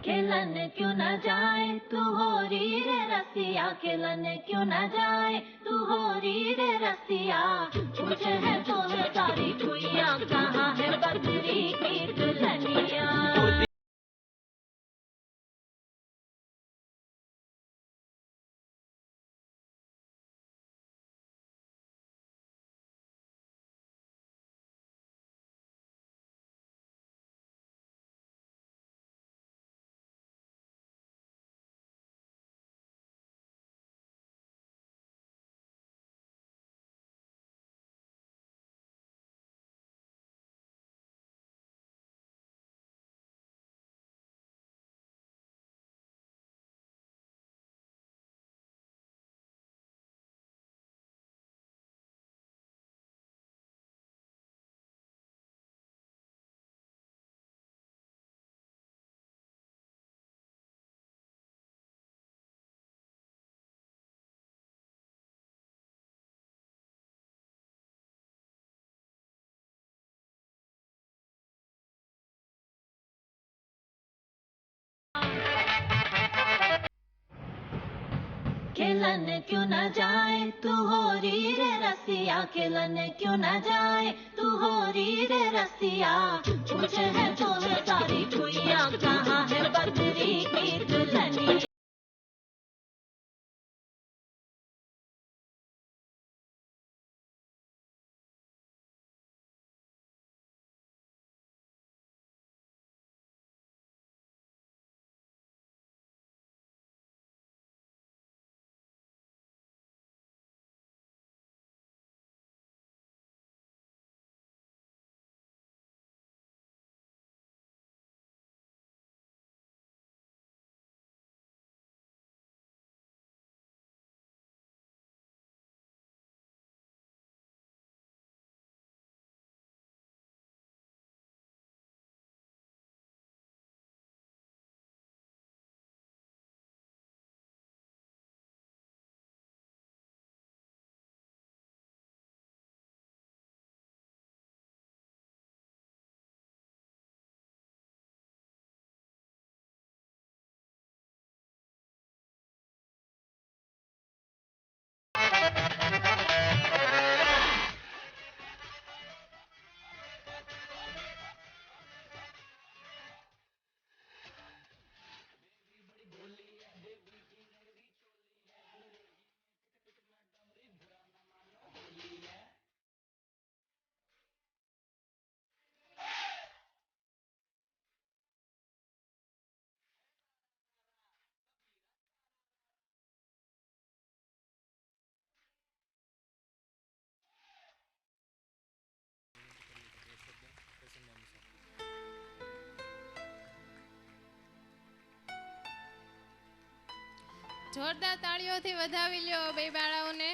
खेलन क्यों न जाए तू होरी रे रसिया, खेलन क्यों न जाए तू होरी रे रसिया। पूछे है तो सारी छुइया, कहाँ है बदरी की दुल्हनिया। खेलन क्यों न जाए तू होरी रे रसिया, खेलन क्यों न जाए तू होरी रे रसिया। पूछे है तो सारी छुइया, कहाँ है बदरी की दुल्हनिया। જોરદાર તાળીઓથી વધાવી લ્યો બે બાળાઓને.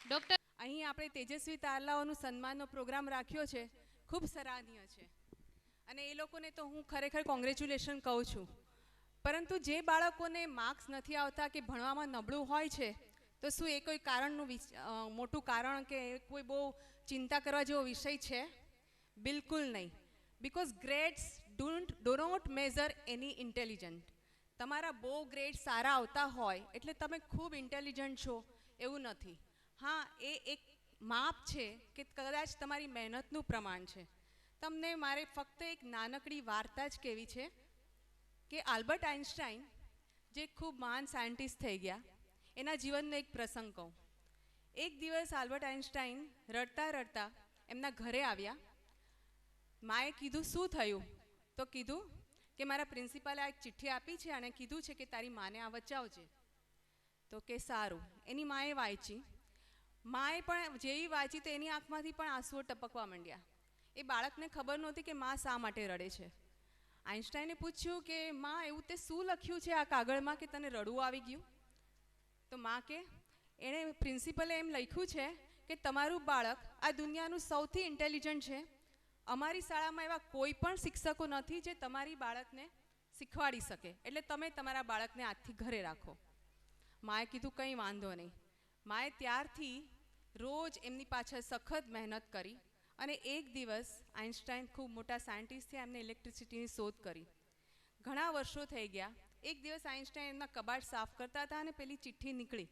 ડોક્ટર, અહીં આપણે તેજસ્વી તારલાઓનું સન્માનનો પ્રોગ્રામ રાખ્યો છે, ખૂબ સરાહનીય છે અને એ લોકોને તો હું ખરેખર કોંગ્રેચ્યુલેશન કહું છું. પરંતુ જે બાળકોને માર્ક્સ નથી આવતા કે ભણવામાં નબળું હોય છે, તો શું એ કોઈ કારણનું મોટું કારણ કે કોઈ બહુ ચિંતા કરવા જેવો વિષય છે? બિલકુલ નહીં. Because grades do not measure any intelligent. તમારા બહુ ગ્રેડ સારા આવતા હોય એટલે તમે ખૂબ ઇન્ટેલિજન્ટ છો એવું નથી. હા, એ એક માપ છે કે કદાચ તમારી મહેનતનું પ્રમાણ છે. તમને મારે ફક્ત એક નાનકડી વાર્તા જ કહેવી છે કે આલ્બર્ટ આઇન્સ્ટાઈન, જે ખૂબ મહાન સાયન્ટિસ્ટ થઈ ગયા, એના જીવનનો એક પ્રસંગ કહું. એક દિવસ આલ્બર્ટ આઇન્સ્ટાઈન રડતા રડતા એમના ઘરે આવ્યા. માએ કીધું શું થયું? તો કીધું કે મારા પ્રિન્સિપાલે આ એક ચિઠ્ઠી આપી છે અને કીધું છે કે તારી માને આ વચાવજે. તો કે સારું. એની માએ વાંચી. માએ પણ જેવી વાંચી તો એની આંખમાંથી પણ આંસુઓ ટપકવા માંડ્યા. એ બાળકને ખબર નહોતી કે મા શા માટે રડે છે. આઇન્સ્ટાઈને પૂછ્યું કે માં, એવું તે શું લખ્યું છે આ કાગળમાં કે તને રડવું આવી ગયું? તો માં કે એણે પ્રિન્સિપલે એમ લખ્યું છે કે તમારું બાળક આ દુનિયાનું સૌથી ઇન્ટેલિજન્ટ છે. અમારી શાળામાં એવા કોઈ પણ શિક્ષકો નથી જે તમારી બાળકને શીખવાડી શકે, એટલે તમે તમારા બાળકને આજથી ઘરે રાખો. માએ કીધું કંઈ વાંધો નહીં. માએ ત્યારથી રોજ એમની પાછળ સખત મહેનત કરી અને એક દિવસ આઇન્સ્ટાઈન ખૂબ મોટા સાયન્ટિસ્ટ થયા, એમને ઇલેક્ટ્રિસિટીની શોધ કરી. ઘણા વર્ષો થઈ ગયા. એક દિવસ આઈન્સ્ટાઈન એમના કબાટ સાફ કરતા હતા અને પેલી ચિઠ્ઠી નીકળી.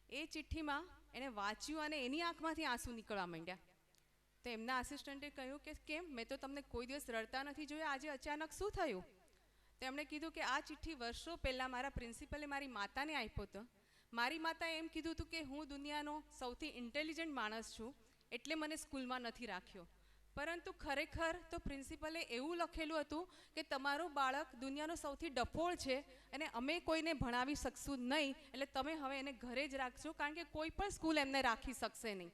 એ ચિઠ્ઠીમાં એણે વાંચ્યું અને એની આંખમાંથી આંસુ નીકળવા માંડ્યા. તો એમના આસિસ્ટન્ટે કહ્યું કે કેમ, મેં તો તમને કોઈ દિવસ રડતા નથી જોયા, આજે અચાનક શું થયું? તો એમણે કીધું કે આ ચિઠ્ઠી વર્ષો પહેલાં મારા પ્રિન્સિપલે મારી માતાને આપ્યો હતો. મારી માતાએ એમ કીધું હતું કે હું દુનિયાનો સૌથી ઇન્ટેલિજન્ટ માણસ છું, એટલે મને સ્કૂલમાં નથી રાખ્યો. પરંતુ ખરેખર તો પ્રિન્સિપલે એવું લખેલું હતું કે તમારું બાળક દુનિયાનો સૌથી ડફોળ છે અને અમે કોઈને ભણાવી શકશું નહીં, એટલે તમે હવે એને ઘરે જ રાખજો, કારણ કે કોઈ પણ સ્કૂલ એમને રાખી શકશે નહીં.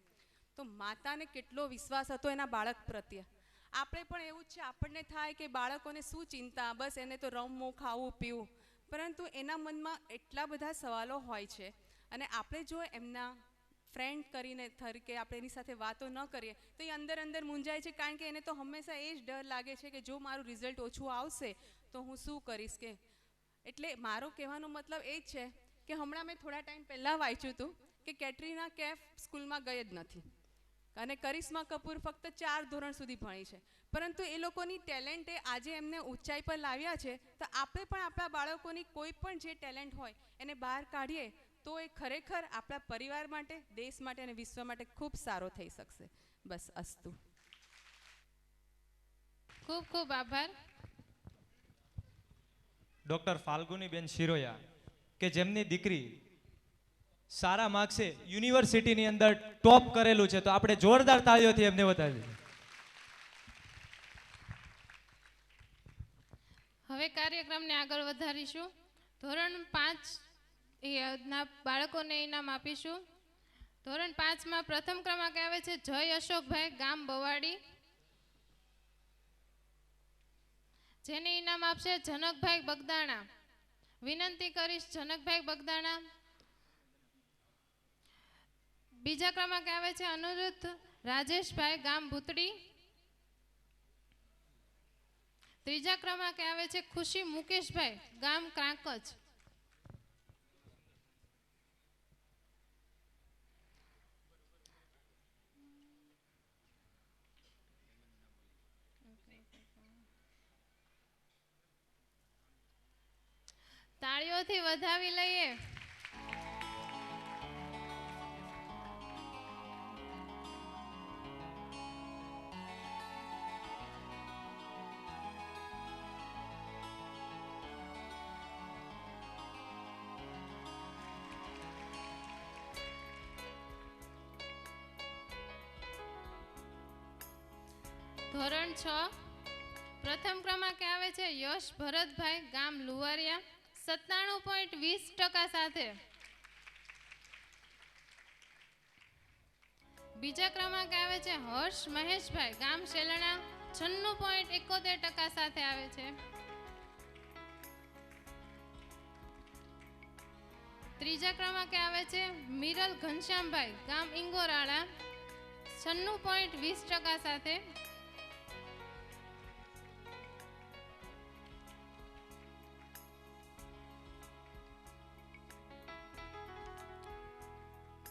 તો માતાને કેટલો વિશ્વાસ હતો એના બાળક પ્રત્યે. આપણે પણ એવું જ છે, આપણને થાય કે બાળકોને શું ચિંતા, બસ એને તો રમવું, ખાવું, પીવું, પરંતુ એના મનમાં એટલા બધા સવાલો હોય છે. અને આપણે જો એમના ફ્રેન્ડ કરીને તરીકે આપણે એની સાથે વાતો ન કરીએ તો એ અંદર અંદર મૂંઝાય છે, કારણ કે એને તો હંમેશા એ જ ડર લાગે છે કે જો મારું રિઝલ્ટ ઓછું આવશે તો હું શું કરીશ. કે એટલે મારો કહેવાનો મતલબ એ જ છે કે હમણાં મેં થોડા ટાઈમ પહેલાં વાંચ્યું હતું કે કેટરીના કૈફ સ્કૂલમાં ગઈ જ નથી અને કરિશ્મા કપૂર ફક્ત 4 ધોરણ સુધી ભણી છે, પરંતુ એ લોકોની ટેલેન્ટે આજે એમને ઊંચાઈ પર લાવ્યા છે. તો આપણે પણ આપણા બાળકોની કોઈ પણ જે ટેલેન્ટ હોય એને બહાર કાઢીએ તો એ ખરેખર આપણા પરિવાર માટે, દેશ માટે અને વિશ્વ માટે ખૂબ સારો થઈ શકશે. બસ, અસ્તુ. ખૂબ ખૂબ આભાર. ડૉક્ટર ફાલ્ગુનીબેન શિરોયા, કે જેમની દીકરી સારા માર્ક્સે યુનિવર્સિટીની અંદર ટોપ કરેલું છે, તો આપણે જોરદાર તાળીઓથી એમને વધાવીએ. હવે કાર્યક્રમને આગળ વધારીશું. ધોરણ 5 ના બાળકોને ઇનામ આપીશું. ધોરણ 5માં પ્રથમ ક્રમાંકે આવે છે જય અશોકભાઈ, ગામ બવાડી, જેને ઇનામ આપશે જનકભાઈ બગદાણા. વિનંતી કરીશ જનકભાઈ બગદાણા. બીજા ક્રમાંકે આવે છે અનુરુદ્ધ રાજેશભાઈ, ગામ ભૂતડી. ત્રીજા ક્રમાંકે આવે છે ખુશી મુકેશભાઈ, ગામ ક્રાંકજ. તાળીઓથી વધાવી લઈએ. ધોરણ 6 પ્રથમ ક્રમાંકે આવે છે યશ ભરતભાઈ, ગામ લુવારિયા, 97.20% સાથે. બીજા ક્રમાંકે આવે છે હર્ષ મહેશભાઈ, ગામ શેલણા, 96.71% સાથે આવે છે. ત્રીજા ક્રમાંકે આવે છે મિરલ ઘનશ્યામભાઈ, ગામ ઇંગોરાળા, 96.20% સાથે.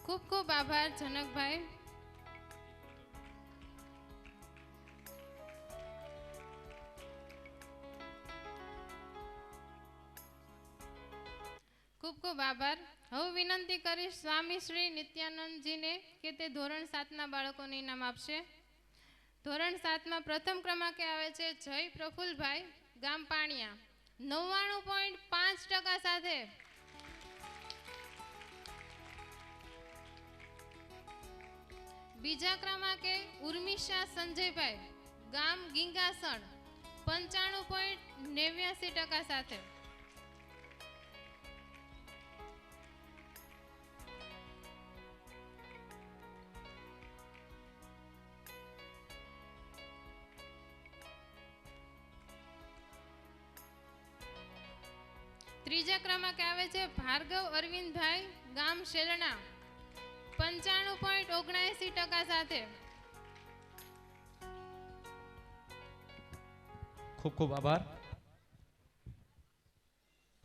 ખૂબ ખૂબ આભાર જનકભાઈ. ખૂબ ખૂબ આભાર. હવે વિનંતી કરીશ સ્વામી શ્રી નિત્યાનંદજીને કે તે ધોરણ 7ના બાળકોને ઇનામ આપશે. ધોરણ 7માં પ્રથમ ક્રમાંકે આવે છે જય પ્રફુલભાઈ, ગામ પાણિયા, 99.5% સાથે. બીજા ક્રમાંકે ઉર્મિશા સંજયભાઈ, ગામ ગીંગાસણ, 95.89% સાથે. ત્રીજા ક્રમાંકે આવે છે ભાર્ગવ અરવિંદભાઈ, ગામ શેલણા, 95.79% સાથે. ખૂબ ખૂબ આભાર.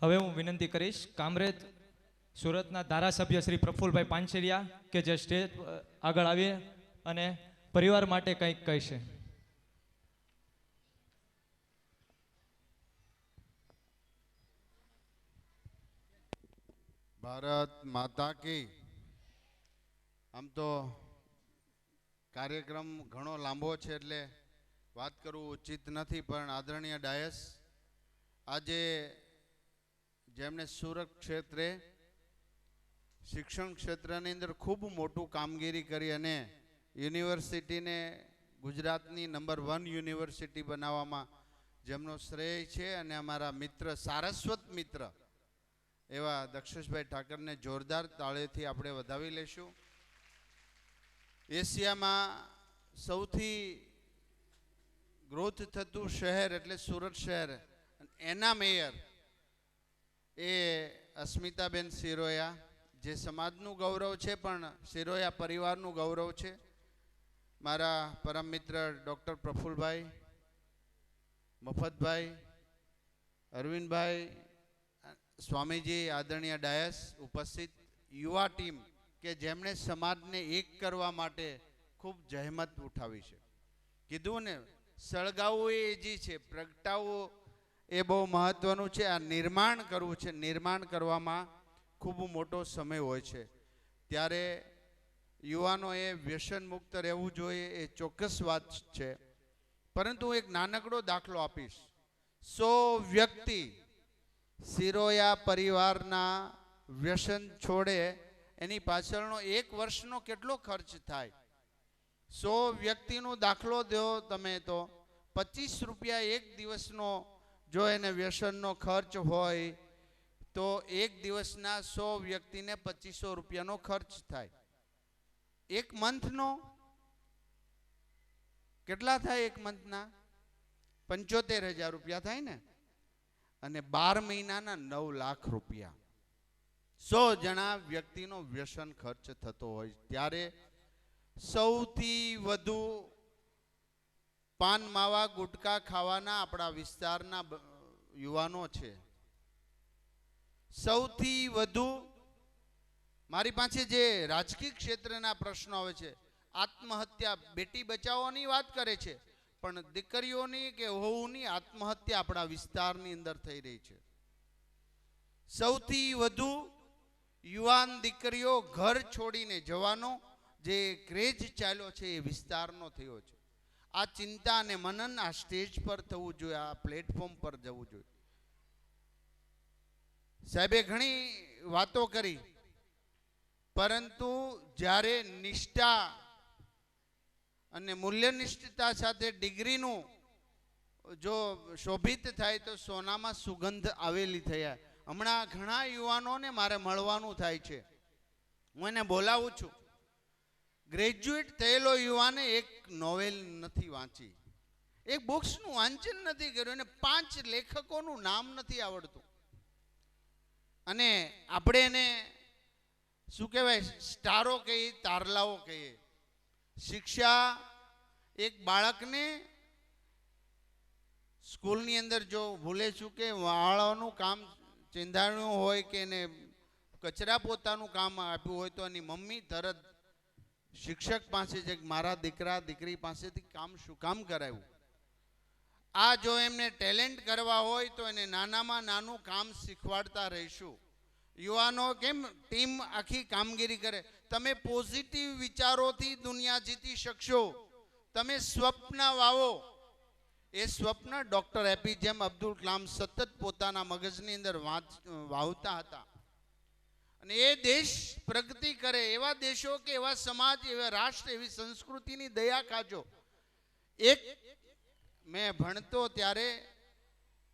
હવે હું વિનંતી કરીશ કામરેજ સુરતના ધારાસભ્ય શ્રી પ્રફુલભાઈ પાંચેરિયા કે જે સ્ટેજ આગળ આવીએ અને પરિવાર માટે કંઈક કહેશે. ભારત માતા કી. આમ તો કાર્યક્રમ ઘણો લાંબો છે એટલે વાત કરવું ઉચિત નથી, પણ આદરણીય ડાયસ, આજે જેમણે સુરત ક્ષેત્રે શિક્ષણ ક્ષેત્રની અંદર ખૂબ મોટું કામગીરી કરી અને યુનિવર્સિટીને ગુજરાતની નંબર 1 યુનિવર્સિટી બનાવવામાં જેમનો શ્રેય છે, અને અમારા મિત્ર, સારસ્વત મિત્ર એવા દક્ષેશભાઈ ઠાકરને જોરદાર તાળીઓથી આપણે વધાવી લેશું. એશિયામાં સૌથી ગ્રોથ થતું શહેર એટલે સુરત શહેર, એના મેયર એ અસ્મિતાબેન સિરોયા, જે સમાજનું ગૌરવ છે પણ સિરોયા પરિવારનું ગૌરવ છે. મારા પરમ મિત્ર ડૉક્ટર પ્રફુલભાઈ, મફતભાઈ, અરવિંદભાઈ, સ્વામીજી, આદરણીય ડાયસ, ઉપસ્થિત યુવા ટીમ કે જેમણે સમાજને એક કરવા માટે ખૂબ જહેમત ઉઠાવી છે. કીધું ને, સળગાવવું એ ઈજી છે, પ્રગટાવવું એ બહુ મહત્વનું છે. આ નિર્માણ કરવું છે, નિર્માણ કરવામાં ખૂબ મોટો સમય હોય છે. ત્યારે યુવાનોએ વ્યસન મુક્ત રહેવું જોઈએ, એ ચોક્કસ વાત છે. પરંતુ હું એક નાનકડો દાખલો આપીશ. 100 વ્યક્તિ સિરોયા પરિવારના વ્યસન છોડે એની પાછળનો 1 વર્ષનો કેટલો ખર્ચ થાય? 100 વ્યક્તિનો દાખલો દો તમે તો 25 રૂપિયા એક દિવસનો જો એને વ્યસનનો ખર્ચ હોય તો એક દિવસના 100 વ્યક્તિને 2500 રૂપિયાનો ખર્ચ થાય. એક મંથનો કેટલા થાય? એક મંથના 75,000 રૂપિયા થાય ને, અને 12 મહિનાના 9 લાખ રૂપિયા 100 જણા વ્યક્તિનો વ્યસન ખર્ચ થતો હોય. ત્યારે સૌથી વધુ પાન માવા ગુટકા ખાવાના આપણા વિસ્તારના યુવાનો છે. સૌથી વધુ મારી પાસે જે રાજકીય ક્ષેત્રના પ્રશ્નો આવે છે, આત્મહત્યા, બેટી બચાવોની વાત કરે છે, પણ દીકરીઓની કે વહુની આત્મહત્યા આપણા વિસ્તારની અંદર થઈ રહી છે. સૌથી વધુ યુવાન દીકરીઓ ઘર છોડીને જવાનો જે ક્રેઝ ચાલ્યો છે એ વિસ્તારનો થયો છે. આ ચિંતા અને મનન આ સ્ટેજ પર થવું જોઈએ, આ પ્લેટફોર્મ પર જવું જોઈએ. સાહેબે ઘણી વાતો કરી, પરંતુ જ્યારે નિષ્ઠા અને મૂલ્યનિષ્ઠતા સાથે ડિગ્રીનું જો શોભિત થાય તો સોનામાં સુગંધ આવેલી થયા. હમણાં ઘણા યુવાનોને મારે મળવાનું થાય છે, હું એને બોલાવું છું. ગ્રેજ્યુએટ થયેલો યુવાને એક નોવેલ નથી વાંચી, એક બુક્સનું વાંચન નથી કર્યું, અને 5 લેખકોનું નામ નથી આવડતું. અને આપણે એને શું કહેવાય, સ્ટારો કહીએ, તારલાઓ કહીએ. શિક્ષા એક બાળકને સ્કૂલની અંદર જો ભૂલે ચૂકે વાળવાનું કામ ચીંધાણું હોય કે એને કચરા પોતાનું કામ આપ્યું હોય તો એની મમ્મી તરત શિક્ષક પાસે છે કે મારા દીકરા દીકરી પાસેથી કામ શું કામ કરાવ્યું. આ જો એમને ટેલેન્ટ કરવા હોય તો એને નાનામાં નાનું કામ શીખવાડતા રહીશું. યુવાનો કેમ ટીમ આખી કામગીરી કરે. તમે પોઝિટિવ વિચારોથી દુનિયા જીતી શકશો. તમે સ્વપ્ન વાવો. એ સ્વપ્ન ડૉક્ટર એપીજે અબ્દુલ કલામ સતત પોતાના મગજની અંદર વાવતા હતા. અને એ દેશ પ્રગતિ કરે, એવા દેશો કે એવા સમાજ, એવા રાષ્ટ્ર, એવી સંસ્કૃતિની દયા ખાજો. એક મેં ભણતો ત્યારે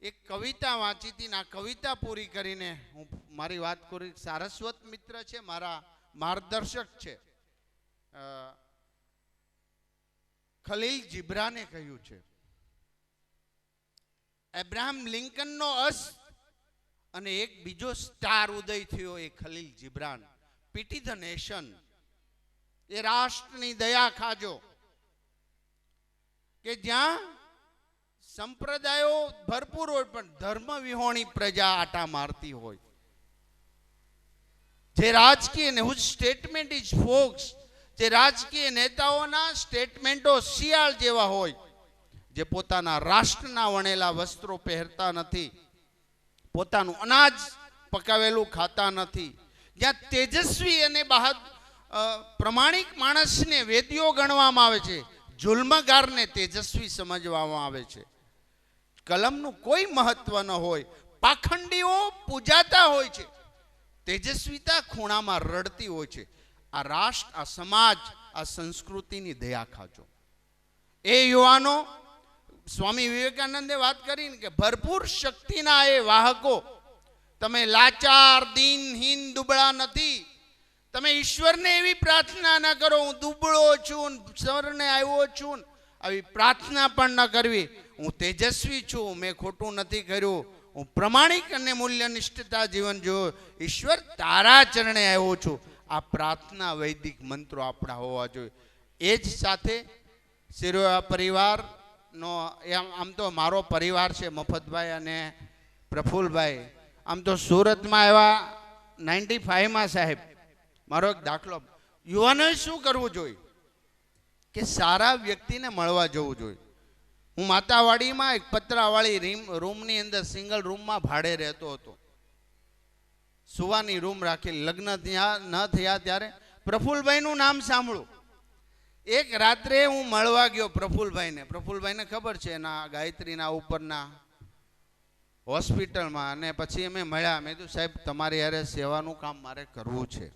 એક કવિતા વાંચી હતી, આ કવિતા પૂરી કરીને હું મારી વાત કરી. સારસ્વત મિત્ર છે, મારા માર્ગદર્શક છે, ખલીલ જીબ્રાને કહ્યું છે, એબ્રાહમ લિંકનનો અસ્ત અને એક બીજો સ્ટાર ઉદય થયો, એ Khalil Gibran. Pity the nation. એ રાષ્ટ્રની દયા ખાજો કે જ્યાં સંપ્રદાયો ભરપૂર હોય પણ ધર્મ વિહોણી પ્રજા આટા મારતી હોય. જે રાજકીય ને હુઝ સ્ટેટમેન્ટ ઇઝ ફોક્સ, જે રાજકીય નેતાઓના સ્ટેટમેન્ટો શિયાળ જેવા હોય, જે પોતાના રાષ્ટ્રના વણેલા વસ્ત્રો પહેરતા નથી, પોતાનું અનાજ પકાવેલું ખાતા નથી, જ્યાં તેજસ્વી અને પ્રમાણિક માણસને વેદીઓ ગણવામાં આવે છે, જુલ્મગારને તેજસ્વી સમજવામાં આવે છે. કલમનું કોઈ મહત્વ ન હોય, પાખંડીઓ પૂજાતા હોય છે, તેજસ્વીતા ખૂણામાં રડતી હોય છે. આ રાષ્ટ્ર, આ સમાજ, આ સંસ્કૃતિની દયા ખાજો. એ યુવાનો, સ્વામી વિવેકાનંદે વાત કરીને કે ભરપૂર શક્તિના એ વાહકો, તમે લાચાર, દીનહીન, દુબળા નથી. તમે ઈશ્વરને એવી પ્રાર્થના ન કરો હું દુબળો છું, શરણે આવ્યો છું, આવી પ્રાર્થના પણ ન કરવી. હું તેજસ્વી છું, મેં ખોટું નથી કર્યું, હું પ્રમાણિક અને મૂલ્યનિષ્ઠતા જીવન જીવું, ઈશ્વર તારા ચરણે આવ્યો છું. આ પ્રાર્થના વૈદિક મંત્રો આપણા હોવા જોઈએ. એ જ સાથે શિરોયા પરિવારનો, આમ તો મારો પરિવાર છે, મફતભાઈ અને પ્રફુલભાઈ. આમ તો સુરતમાં આવ્યા 95માં સાહેબ. મારો એક દાખલો, યુવાનોએ શું કરવું જોઈએ કે સારા વ્યક્તિને મળવા જવું જોઈએ. હું માતાવાડીમાં એક પતરાવાળી રૂમની અંદર સિંગલ રૂમમાં ભાડે રહેતો હતો. સુવાની રૂમ રાખેલી. લગ્ન ન થયા ત્યારે પ્રફુલભાઈનું નામ સાંભળું. એક રાત્રે હું મળવા ગયો પ્રફુલભાઈને. પ્રફુલભાઈને ખબર છે એના ગાયત્રીના ઉપરના હોસ્પિટલમાં. અને પછી અમે મળ્યા. મેં કીધું સાહેબ તમારી યારે સેવાનું કામ મારે કરવું છે.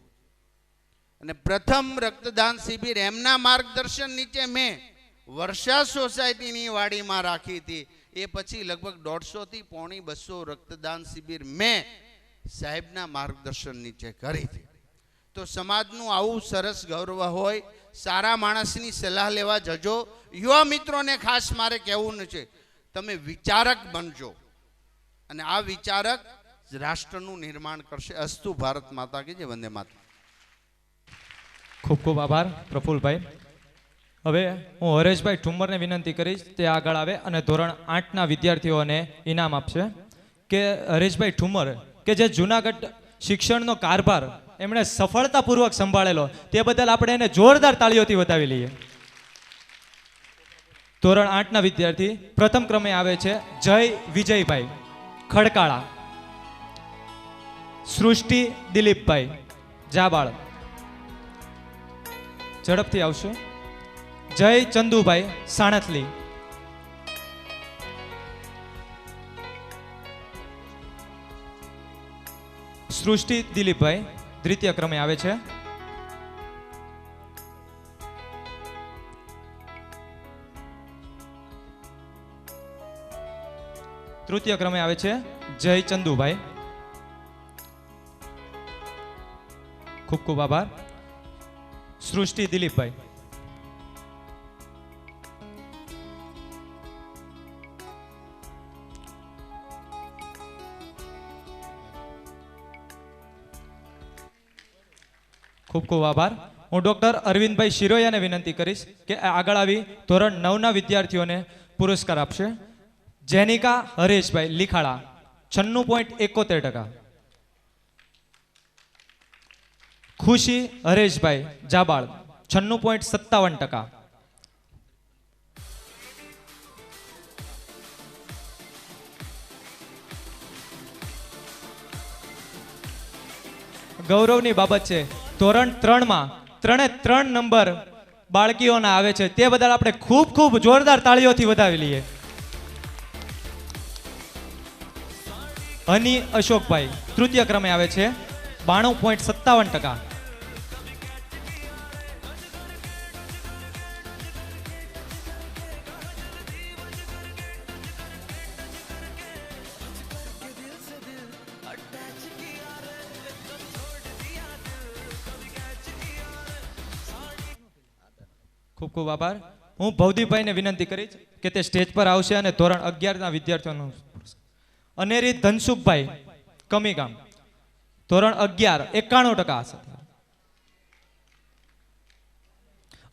અને પ્રથમ રક્તદાન શિબિર એમના માર્ગદર્શન નીચે મેં વર્ષા સોસાયટીની વાડીમાં રાખી હતી. એ પછી લગભગ 150 થી 150 રક્તદાન શિબિર મેં સાહેબના માર્ગદર્શન નીચે કરી હતી. તો સમાજનું આવું સરસ ગૌરવ હોય. સારા માણસની સલાહ લેવા જજો. યુવા મિત્રોને ખાસ મારે કહેવું છે, તમે વિચારક બનજો અને આ વિચારક રાષ્ટ્રનું નિર્માણ કરશે. અસ્તુ. ભારત માતા કી જય. વંદે માતરમ. ખૂબ ખૂબ આભાર પ્રફુલભાઈ. હવે હું હરેશભાઈ ઠુમ્મરને વિનંતી કરીશ તે આગળ આવે અને ધોરણ 8ના વિદ્યાર્થીઓને ઇનામ આપશે. કે હરેશભાઈ ઠુમ્મર કે જે જૂનાગઢ શિક્ષણનો કારભાર એમણે સફળતાપૂર્વક સંભાળેલો, તે બદલ આપણે એને જોરદાર તાળીઓથી વધાવી લઈએ. ધોરણ 8ના વિદ્યાર્થી પ્રથમ ક્રમે આવે છે જય વિજયભાઈ ખડકાળા, સૃષ્ટિ દિલીપભાઈ જાબાળ. ઝડપથી આવશો. જય ચંદુભાઈ સાણથલી, સૃષ્ટિ દિલીપભાઈ દ્વિતીય ક્રમે આવે છે. તૃતીય ક્રમે આવે છે જય ચંદુભાઈ. ખૂબ ખૂબ આભાર. સૃષ્ટિ દિલીપભાઈ. ખૂબ ખૂબ આભાર. હું ડૉક્ટર અરવિંદભાઈ શિરોયાને વિનંતી કરીશ કે આગળ આવી ધોરણ 9ના વિદ્યાર્થીઓને પુરસ્કાર આપશે. જેનિકા હરેશભાઈ લીખાળા 96.71%. ખુશી હરેશભાઈ જાબાળ 96.57%. ગૌરવની બાબત છે, ધોરણ 3માં 3 નંબર બાળકીઓના આવે છે, તે બદલ આપણે ખૂબ ખૂબ જોરદાર તાળીઓથી વધાવી લઈએ. હની અશોકભાઈ તૃતીય ક્રમે આવે છે 92.57%. ખૂબ ખૂબ આભાર. હું ભવદીપભાઈને વિનંતી કરીશ કે તે સ્ટેજ પર આવશે અને ધોરણ 11ના વિદ્યાર્થીઓનું. અનેરી ધનસુખભાઈ કમીગામ ધોરણ 11 91%.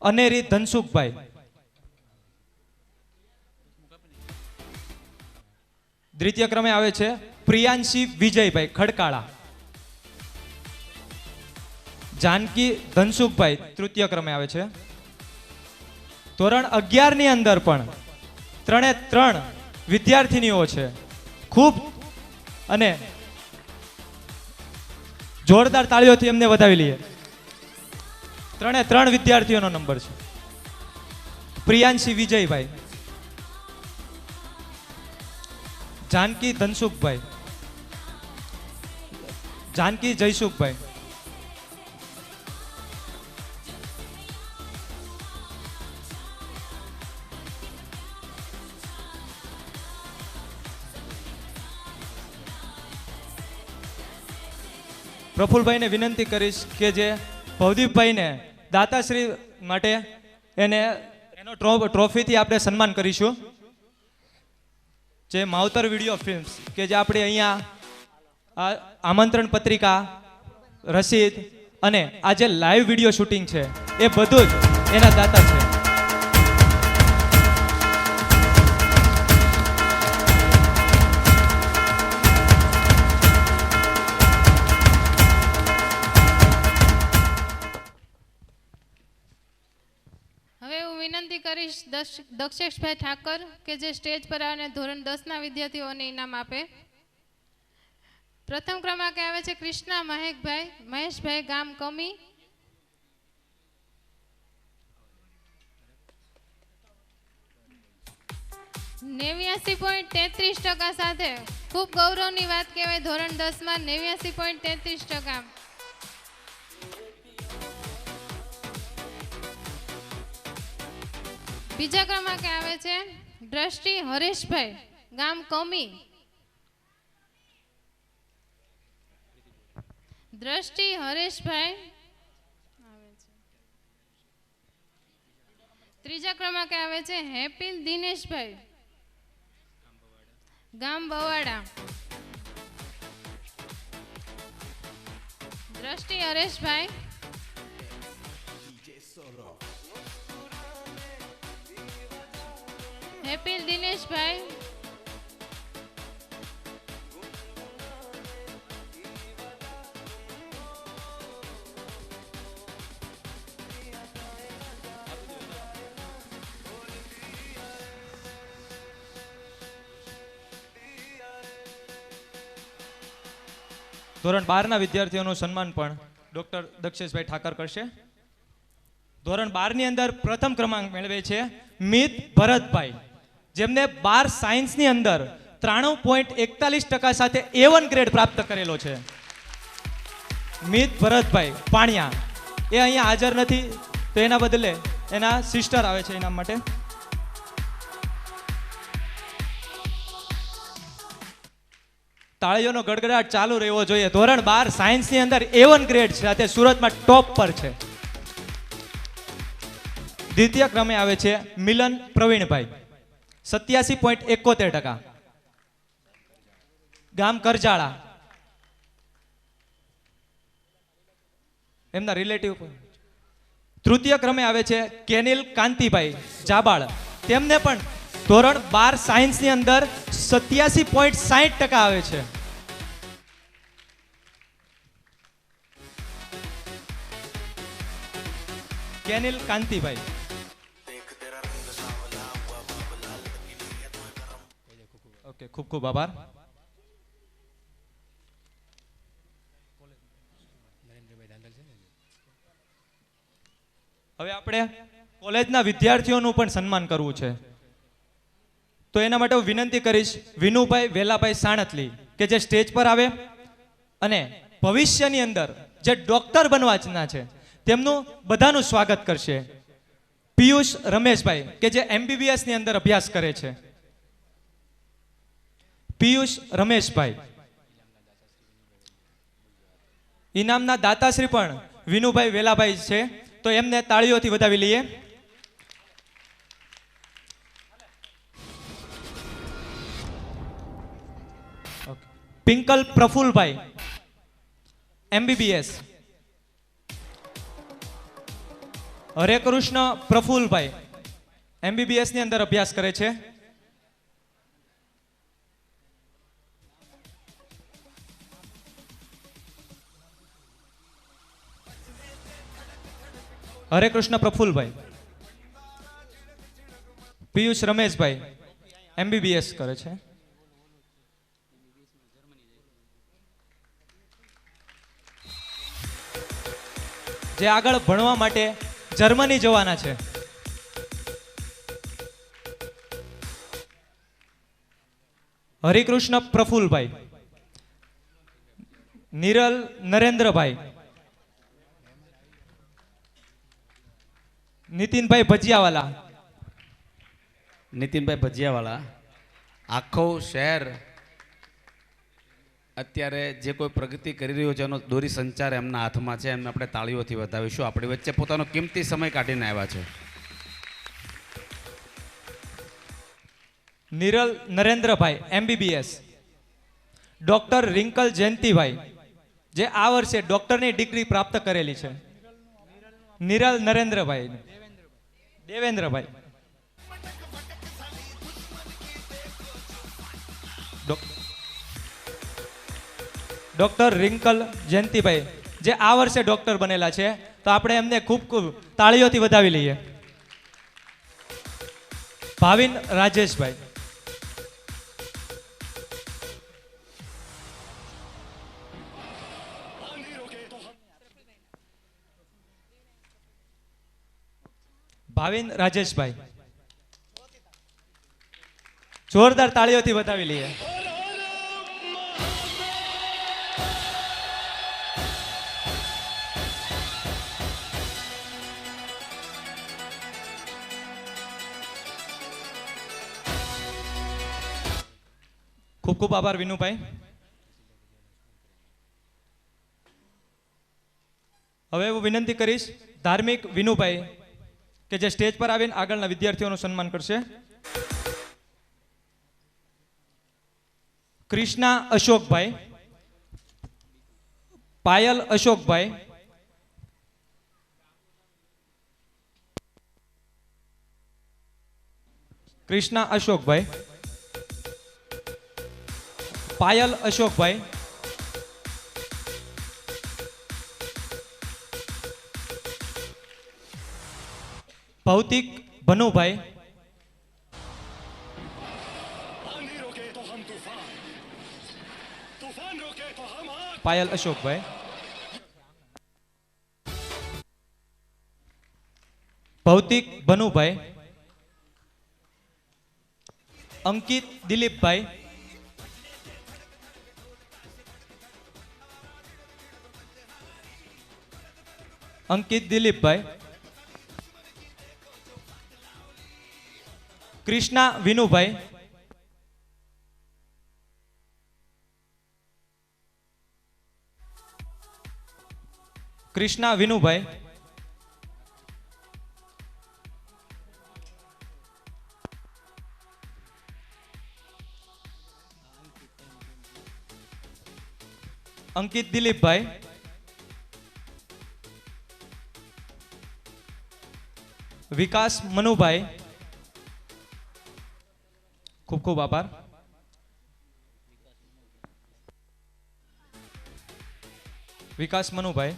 અનેરી ધનસુખભાઈ. દ્વિતીય ક્રમે આવે છે પ્રિયાંશી વિજયભાઈ ખડકાળા. જાનકી ધનસુખભાઈ તૃતીય ક્રમે આવે છે. ધોરણ 11ની અંદર પણ 3 વિદ્યાર્થીનીઓ છે. ખૂબ અને જોરદાર તાળીઓથી એમને વધાવી લઈએ. 3 વિદ્યાર્થીઓનો નંબર છે. પ્રિયાંશી વિજયભાઈ, જાનકી ધનસુખભાઈ, જાનકી જયસુખભાઈ, પ્રફુલભાઈને વિનંતી કરીશ કે જે ભવદીપભાઈને દાતાશ્રી માટે એનો ટ્રોફીથી આપણે સન્માન કરીશું. જે માવતર વિડીયો ફિલ્મ્સ કે જે આપણે અહીંયા આમંત્રણ પત્રિકા, રસીદ અને આ જે લાઈવ વિડીયો શૂટિંગ છે એ બધું જ એના દાતા છે. હવે હું વિનંતી કરીશ દક્ષેશભાઈ ઠાકર કે જે સ્ટેજ પર આવીને ધોરણ 10ના વિદ્યાર્થીઓને ઇનામ આપે. પ્રથમ ક્રમાંકે આવે છે કૃષ્ણા મહેશભાઈ, ગામ કમી. .33% સાથે ખૂબ ગૌરવની વાત કહેવાય. ધોરણ 10માં 89.33%. બીજા ક્રમાંકે આવે છે દ્રષ્ટિ હરેશભાઈ, ગામ કમી. દ્રષ્ટિ હરેશભાઈ આવે છે. ત્રીજા ક્રમાંકે આવે છે હેપીલ દિનેશભાઈ, ગામ બવાડા. દ્રષ્ટિ હરેશભાઈ, હેપીલ દિનેશભાઈ, ધોરણ 12ના વિદ્યાર્થીઓનું સન્માન પણ ડોક્ટર દક્ષેશભાઈ ઠાકર કરશે. ધોરણ 12ની અંદર પ્રથમ ક્રમાંક મેળવે છે મિત ભરતભાઈ, જેમને 12 સાયન્સની અંદર 93.41% સાથે A1 ગ્રેડ પ્રાપ્ત કરેલો છે. મિત ભરતભાઈ પાણિયા એ અહીંયા હાજર નથી, તો એના બદલે એના સિસ્ટર આવે છે એના માટે. તાળીઓનો ગડગડાટ ચાલુ રહેવો જોઈએ. ધોરણ 12 સાયન્સની અંદર A1 ગ્રેડ છે, સાથે સુરતમાં ટોપ પર છે. દ્વિતીય ક્રમે આવે છે મિલન પ્રવીણભાઈ, 87.71%, ગામ કરજાળા. એમના રિલેટિવ. તૃતીય ક્રમે આવે છે કેનિલ કાંતિભાઈ જાબાળ, તેમને પણ ધોરણ 12 સાયન્સની અંદર 87.60% આવે છે. કેનિલ કાંતિભાઈ. ઓકે, ખૂબ ખૂબ આભાર. હવે આપણે કોલેજના વિદ્યાર્થીઓનું પણ સન્માન કરવું છે, તો એના માટે હું વિનંતી કરીશ વિનુભાઈ વેલાભાઈ સાણતલી કે જે સ્ટેજ પર આવે અને ભવિષ્યની અંદર જે ડોક્ટર બનવાના છે તેમનું બધાનું સ્વાગત કરશે. પિયુષ રમેશભાઈ કે જે MBBS ની અંદર અભ્યાસ કરે છે. પિયુષ રમેશભાઈ. ઇનામના દાતાશ્રી પણ વિનુભાઈ વેલાભાઈ છે, તો એમને તાળીઓથી વધાવી લઈએ. પિંકલ પ્રફુલભાઈ MBBS. હરે કૃષ્ણ પ્રફુલભાઈ MBBS ની અંદર અભ્યાસ કરે છે. હરે કૃષ્ણ પ્રફુલભાઈ. પિયુષ રમેશભાઈ MBBS કરે છે. જે આગળ ભણવા માટે જર્મની જવાના છે. હરિકૃષ્ણ પ્રફુલભાઈ, નિરલ નરેન્દ્રભાઈ, નીતિનભાઈ ભજીયાવાલા. નીતિનભાઈ ભજીયાવાળા, આખું શહેર અત્યારે જે કોઈ પ્રગતિ કરી રહ્યો છે એનો દોરી સંચાર એમના હાથમાં છે. એમને આપણે તાળીઓથી વધાવીશું. આપણી વચ્ચે પોતાનો કિંમતી સમય કાઢીને આવ્યા છે. નિરલ નરેન્દ્રભાઈ MBBS. ડોક્ટર રિંકલ જયંતિભાઈ, જે આ વર્ષે ડોક્ટરની ડિગ્રી પ્રાપ્ત કરેલી છે. નિરલ નરેન્દ્રભાઈ, દેવેન્દ્રભાઈ. ડોક્ટર રિંકલ જયંતિભાઈ, જે આ વર્ષે ડોક્ટર બનેલા છે, તો આપણે એમને ખૂબ ખૂબ તાળીઓથી વધાવી લઈએ. ભાવિન રાજેશભાઈ, ભાવિન રાજેશભાઈ, જોરદાર તાળીઓથી વધાવી લઈએ. ખૂબ ખૂબ આભાર વિનુભાઈ. હવે હું વિનંતી કરીશ ધાર્મિક વિનુભાઈ કે જે સ્ટેજ પર આવીને આગળના વિદ્યાર્થીઓનું સન્માન કરશે. કૃષ્ણા અશોકભાઈ, પાયલ અશોકભાઈ, કૃષ્ણા અશોકભાઈ, પાયલ અશોકભાઈ, ભૌતિક ભનુભાઈ, પાયલ અશોકભાઈ, ભૌતિક ભનુભાઈ, અંકિત દિલીપભાઈ, અંકિત દિલીપભાઈ, કૃષ્ણા વિનુભાઈ, કૃષ્ણા વિનુભાઈ, અંકિત દિલીપભાઈ, વિકાસ મનુભાઈ. ખૂબ ખૂબ આભાર. વિકાસ મનુભાઈ,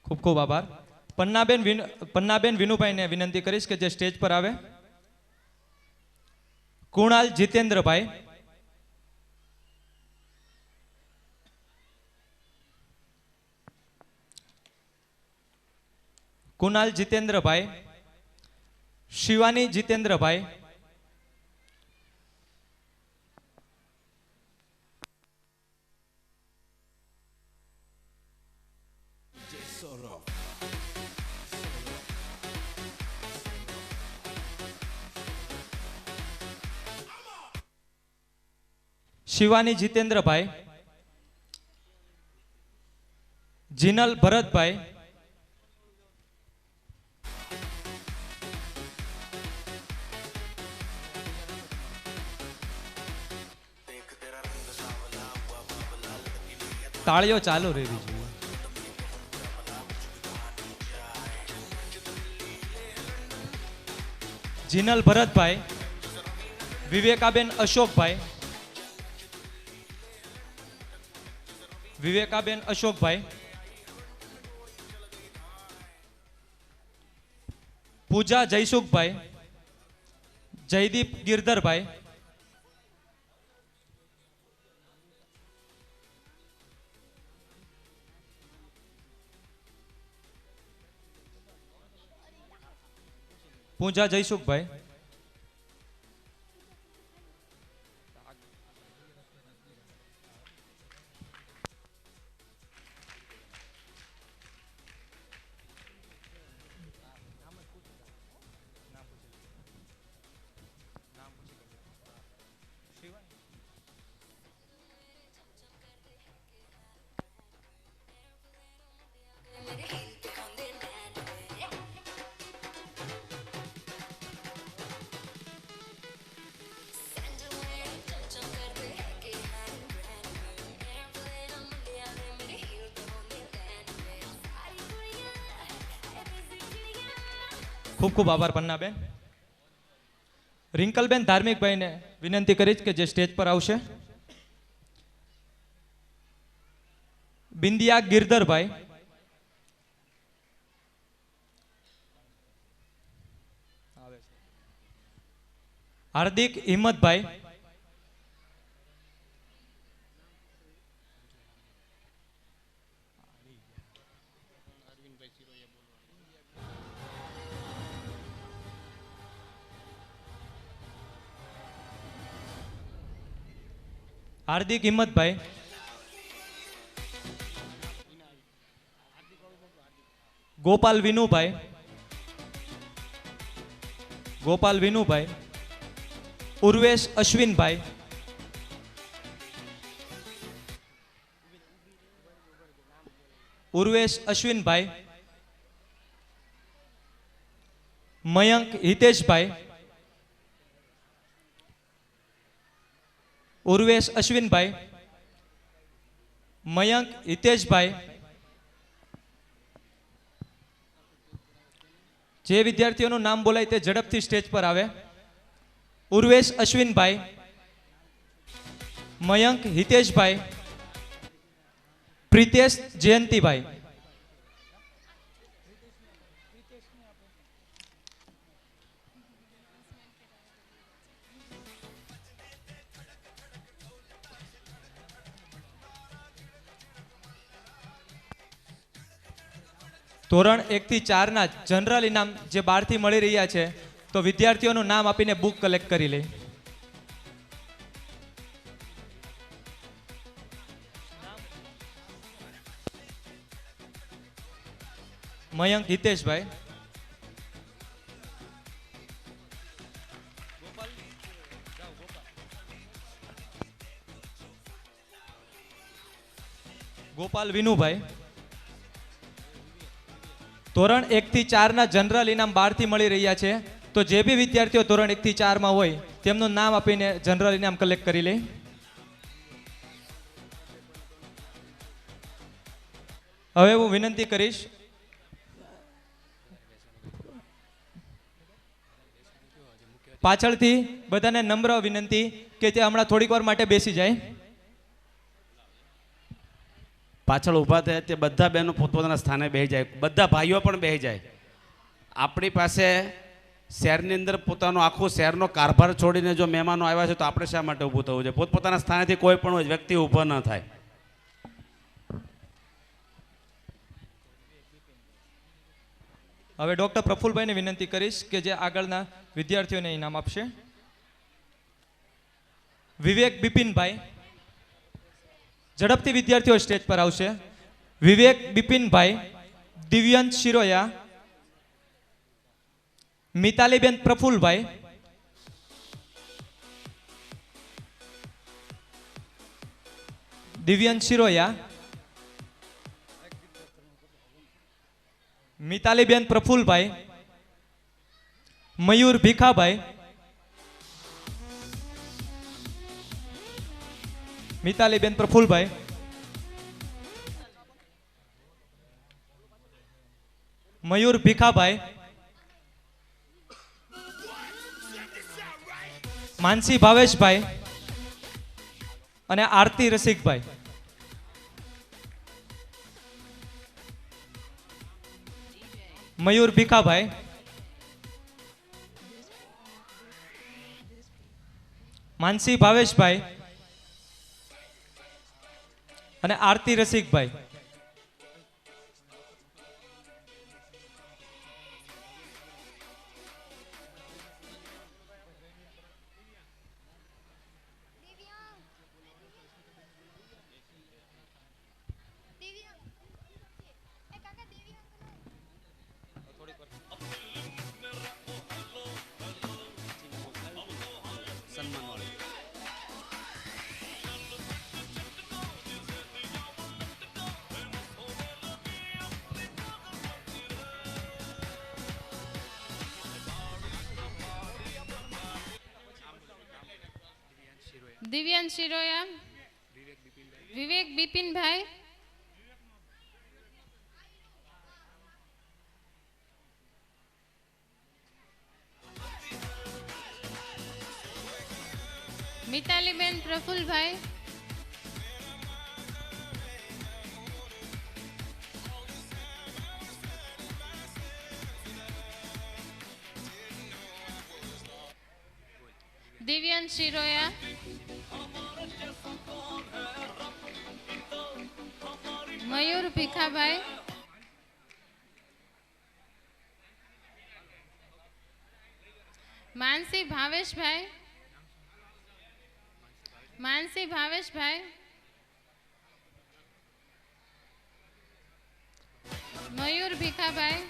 ખૂબ ખૂબ આભાર. પન્નાબેન વિનુભાઈને વિનંતી કરીશ કે જે સ્ટેજ પર આવે. કુણાલ જીતેન્દ્રભાઈ, કુણાલ જીતેન્દ્રભાઈ, શિવાની જીતેન્દ્રભાઈ, શિવાની જીતેન્દ્રભાઈ, જીનલ ભરતભાઈ, તાળીઓ ચાલુ રહેવી જોઈએ. જીનલ ભરતભાઈ, વિવેકાબેન અશોકભાઈ, વિવેકાબેન અશોકભાઈ, પૂજા જયસુખભાઈ, જયદીપ ગિરધરભાઈ, પૂંજા જયસુખભાઈ, ખૂબ ખૂબ આભાર પન્નાબેન. રિંકલબેન ધાર્મિકભાઈને વિનંતી કરીશ કે જે સ્ટેજ પર આવશે. બિંદિયા ગિરધરભાઈ, હાર્દિક હિંમતભાઈ, હાર્દિક હિંમતભાઈ, ગોપાલ વિનુભાઈ, ગોપાલ વિનુભાઈ, ઉર્વેશ અશ્વિનભાઈ, ઉર્વેશ અશ્વિનભાઈ, મયંક હિતેશભાઈ, ઉર્વેશ અશ્વિનભાઈ, મયંક હિતેશભાઈ. જે વિદ્યાર્થીઓનું નામ બોલાય તે ઝડપથી સ્ટેજ પર આવે. ઉર્વેશ અશ્વિનભાઈ, મયંક હિતેશભાઈ, પ્રિતેશ જયંતિભાઈ. ધોરણ 1 થી 4 ના જનરલ ઇનામ જે બહારથી મળી રહ્યા છે તો વિદ્યાર્થીઓનું નામ આપીને બુક કલેક્ટ કરી લે. મયંક હિતેશભાઈ, ગોપાલ વિનુભાઈ. ધોરણ 1 થી 4 ના જનરલ ઇનામ બહારથી મળી રહ્યા છે તો જે બી વિદ્યાર્થીઓ ધોરણ 1 થી 4 માં હોય તેમનું નામ આપીને જનરલ ઇનામ કલેક્ટ કરી લે. હવે હું વિનંતી કરીશ પાછળથી બધાને નમ્ર વિનંતી કે તે હમણાં થોડીક વાર માટે બેસી જાય. પાછળ ઊભા થયા તે બધા બહેનો પોતપોતાના સ્થાને બેસી જાય, બધા ભાઈઓ પણ બેસી જાય. આપણી પાસે શહેરની અંદર પોતાનો આખો શહેરનો કારભાર છોડીને જો મહેમાનો આવ્યા છે તો આપણે શા માટે ઊભું થવું છે? પોતપોતાના સ્થાનેથી કોઈ પણ વ્યક્તિ ઊભો ન થાય. હવે ડૉક્ટર પ્રફુલભાઈને વિનંતી કરીશ કે જે આગળના વિદ્યાર્થીઓને ઇનામ આપશે. વિવેક બિપિનભાઈ, ઝડપથી વિદ્યાર્થીઓ સ્ટેજ પર આવશે. વિવેક બિપિનભાઈ, દિવ્યંત શિરોયા, મિતાલીબેન પ્રફુલભાઈ, દિવ્યંત શિરોયા, મિતાલીબેન પ્રફુલભાઈ, મયુર ભીખાભાઈ, મિતાલીબેન પ્રફુલભાઈ, મયુર ભીખાભાઈ, માનસી ભાવેશભાઈ અને આરતી રસિકભાઈ. મયુર ભીખાભાઈ, માનસી ભાવેશભાઈ અને આરતી રસિકભાઈ. દિવ્યાંશ શિરોયા, વિવેક બિપિનભાઈ, મિતાલીબેન પ્રફુલભાઈ, દિવ્યાંશ શિરોયા, મયુર ભીખાભાઈ, માનસી ભાવેશભાઈ, મયુર ભીખાભાઈ,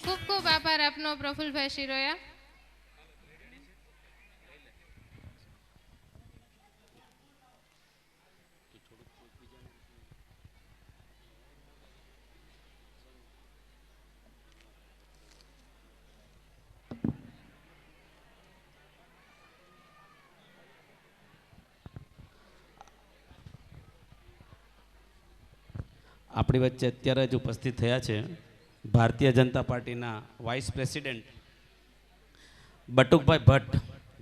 ખૂબ ખૂબ આભાર આપનો પ્રફુલભાઈ શિરોયા. આપણી વચ્ચે અત્યારે જ ઉપસ્થિત થયા છે ભારતીય જનતા પાર્ટીના વાઇસ પ્રેસિડેન્ટ બટુકભાઈ ભટ્ટ,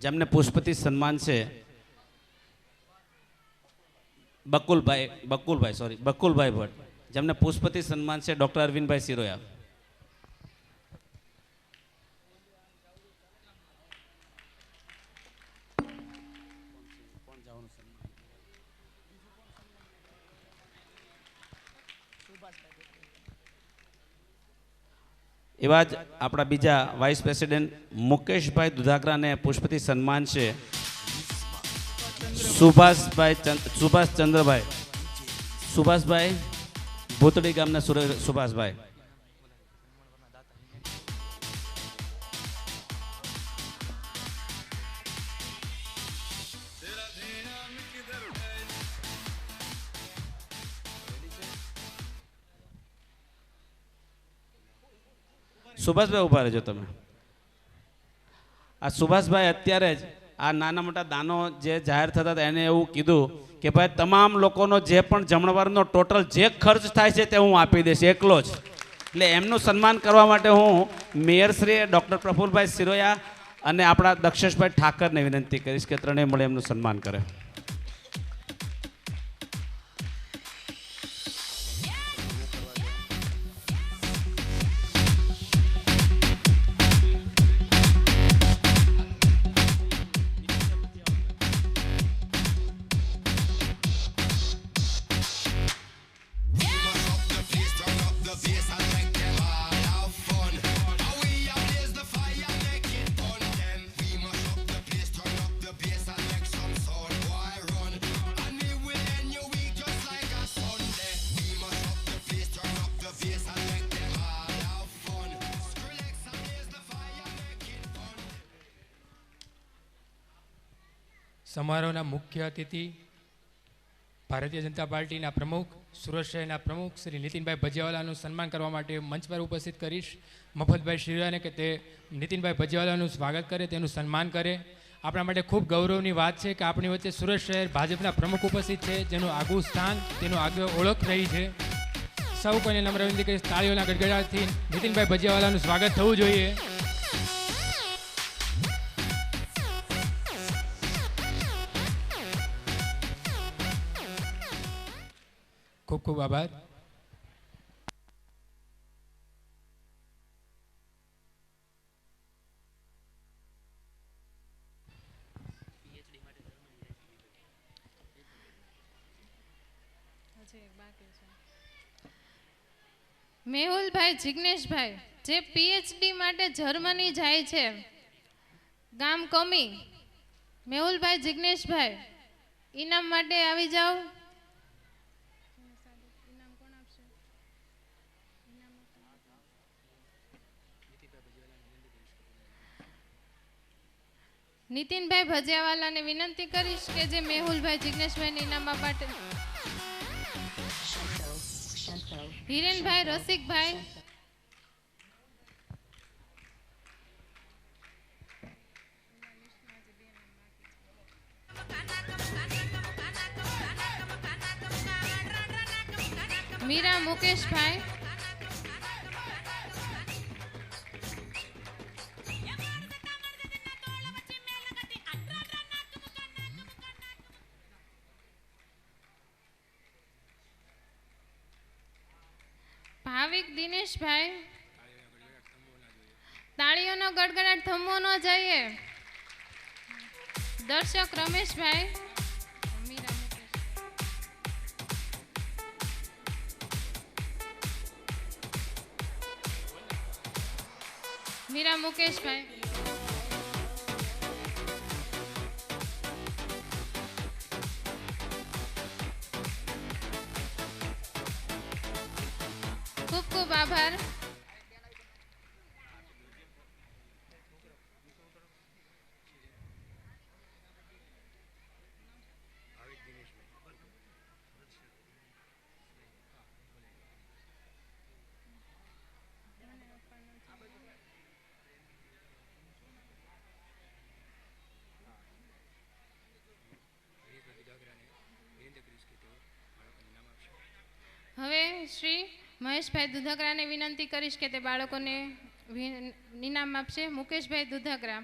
જેમને પુષ્પતિ સન્માન છે. બકુલભાઈ ભટ્ટ, જેમને પુષ્પતિ સન્માન છે ડૉક્ટર અરવિંદભાઈ શિરોયા. એવા જ આપણા બીજા વાઇસ પ્રેસિડેન્ટ મુકેશભાઈ દુધાકરાને પુષ્પતિ સન્માન છે. સુભાષભાઈ ભૂતળી ગામના સુભાષભાઈ. સુભાષભાઈ ઉભા રહેજો તમે. આ સુભાષભાઈ અત્યારે જ આ નાના મોટા દાનો જે જાહેર થતા હતા એને એવું કીધું કે ભાઈ તમામ લોકોનો જે પણ જમણવારનો ટોટલ જે ખર્ચ થાય છે તે હું આપી દઈશ એકલો જ. એટલે એમનું સન્માન કરવા માટે હું મેયરશ્રી ડૉક્ટર પ્રફુલભાઈ શિરોયા અને આપણા દક્ષેશભાઈ ઠાકરને વિનંતી કરીશ કે ત્રણેય મળે એમનું સન્માન કરે. સમારોહના મુખ્ય અતિથિ ભારતીય જનતા પાર્ટીના પ્રમુખ, સુરત શહેરના પ્રમુખ શ્રી નીતિનભાઈ ભજીયાવાલાનું સન્માન કરવા માટે મંચ પર ઉપસ્થિત કરીશ. મફતભાઈ શિરોયાને કે તે નીતિનભાઈ ભજીયાવાલાનું સ્વાગત કરે, તેનું સન્માન કરે. આપણા માટે ખૂબ ગૌરવની વાત છે કે આપણી વચ્ચે સુરત શહેર ભાજપના પ્રમુખ ઉપસ્થિત છે, જેનું આગવું સ્થાન, તેનું આગળ ઓળખ રહી છે. સૌ કોઈને નમ્ર વિનંતી કરીશ, તાળીઓના ગડગડાટથી નીતિનભાઈ ભજીયાવાલાનું સ્વાગત થવું જોઈએ. ખૂબ ખૂબ આભાર. મેહુલભાઈ જિગ્નેશભાઈ, જે પીએચડી માટે જર્મની જાય છે, ગામ કમી. મેહુલભાઈ જિગ્નેશભાઈ, ઇનામ માટે આવી જાઓ. નીતિનભાઈ ભજીયાવાલાને વિનંતી કરીશ કે જે મેહુલભાઈ જિગ્નેશભાઈને ઇનામ માટે. હિરેનભાઈ રસિકભાઈ, મીરા મુકેશભાઈ, ભાવિક દિનેશભાઈ, તાળીઓનો ગડગડાટ થમવો ન જોઈએ. દર્શક રમેશભાઈ, મીરા મુકેશભાઈ, ખૂબ ખૂબ આભાર. હવે શ્રી મહેશભાઈ દુધગરાને વિનંતી કરીશ કે તે બાળકોને ઇનામ આપશે. મુકેશભાઈ દુધગરા,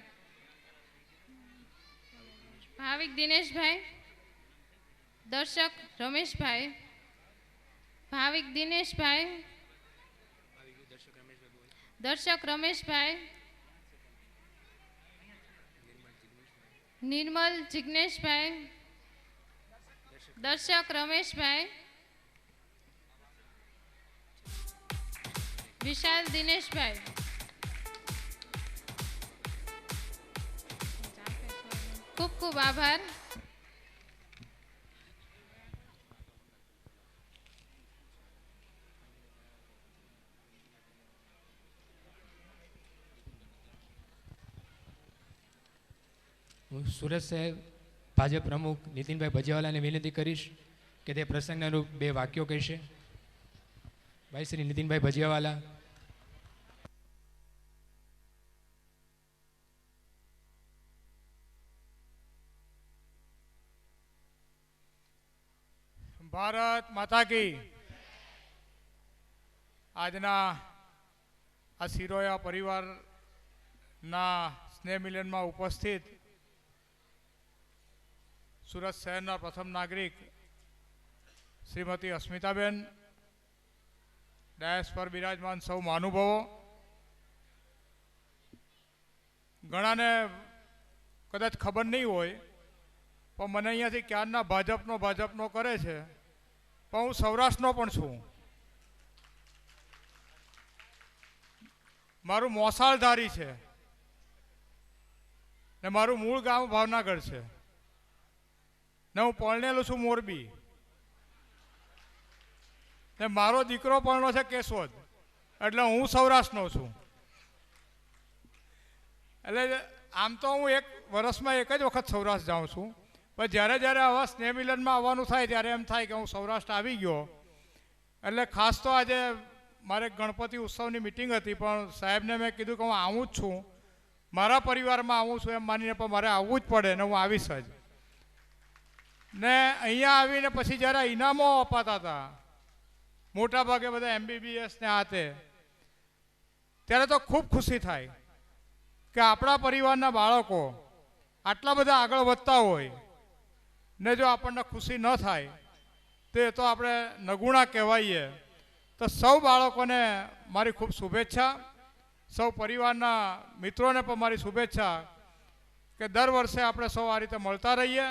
ભાવિક દિનેશભાઈ, દર્શક રમેશભાઈ, ભાવિક દિનેશભાઈ, દર્શક રમેશભાઈ, નિર્મલ જિગ્નેશભાઈ, દર્શક રમેશભાઈ, વિશાલ દિનેશભાઈ, ખૂબ ખૂબ આભાર. હું સુરત શહેર ભાજપ પ્રમુખ નીતિનભાઈ ભજીયાવાલાને વિનંતી કરીશ કે તે પ્રસંગના અનુરૂપ 2 વાક્યો કહેશે. ભાઈ શ્રી નીતિનભાઈ ભજીયાવાલા. ભારત માતા કી. આજના આ સિરોયા પરિવારના સ્નેહ મિલનમાં ઉપસ્થિત સુરત શહેરના પ્રથમ નાગરિક શ્રીમતી અસ્મિતાબેન, ડાયસ પર બિરાજમાન સૌ મહાનુભાવો, ઘણાને કદાચ ખબર નહીં હોય પણ મને અહીંયાથી ક્યારના ભાજપનો કરે છે, પણ હું સૌરાષ્ટ્રનો પણ છું. મારું મોસાળધારી છે ને મારું મૂળ ગામ ભાવનગર છે ને હું પરણેલું છું મોરબી ને મારો દીકરો પરણો છે કેશોદ, એટલે હું સૌરાષ્ટ્રનો છું. એટલે આમ તો હું એક વર્ષમાં એક જ વખત સૌરાષ્ટ્ર જાઉં છું, પણ જ્યારે આવા સ્નેહ મિલનમાં આવવાનું થાય ત્યારે એમ થાય કે હું સૌરાષ્ટ્ર આવી ગયો. એટલે ખાસ તો આજે મારે ગણપતિ ઉત્સવની મિટિંગ હતી, પણ સાહેબને મેં કીધું કે હું આવું જ છું, મારા પરિવારમાં આવું છું એમ માનીને, પણ મારે આવવું જ પડે ને હું આવીશ જ. ને અહીંયા આવીને પછી જ્યારે ઇનામો અપાતા હતા, મોટા ભાગે બધા MBBS ને આ તે, ત્યારે તો ખૂબ ખુશી થાય કે આપણા પરિવારના બાળકો આટલા બધા આગળ વધતા હોય ને જો આપણને ખુશી ન થાય તો એ તો આપણે નગુણા કહેવાઈએ. તો સૌ બાળકોને મારી ખૂબ શુભેચ્છા, સૌ પરિવારના મિત્રોને પણ મારી શુભેચ્છા કે દર વર્ષે આપણે સૌ આ રીતે મળતા રહીએ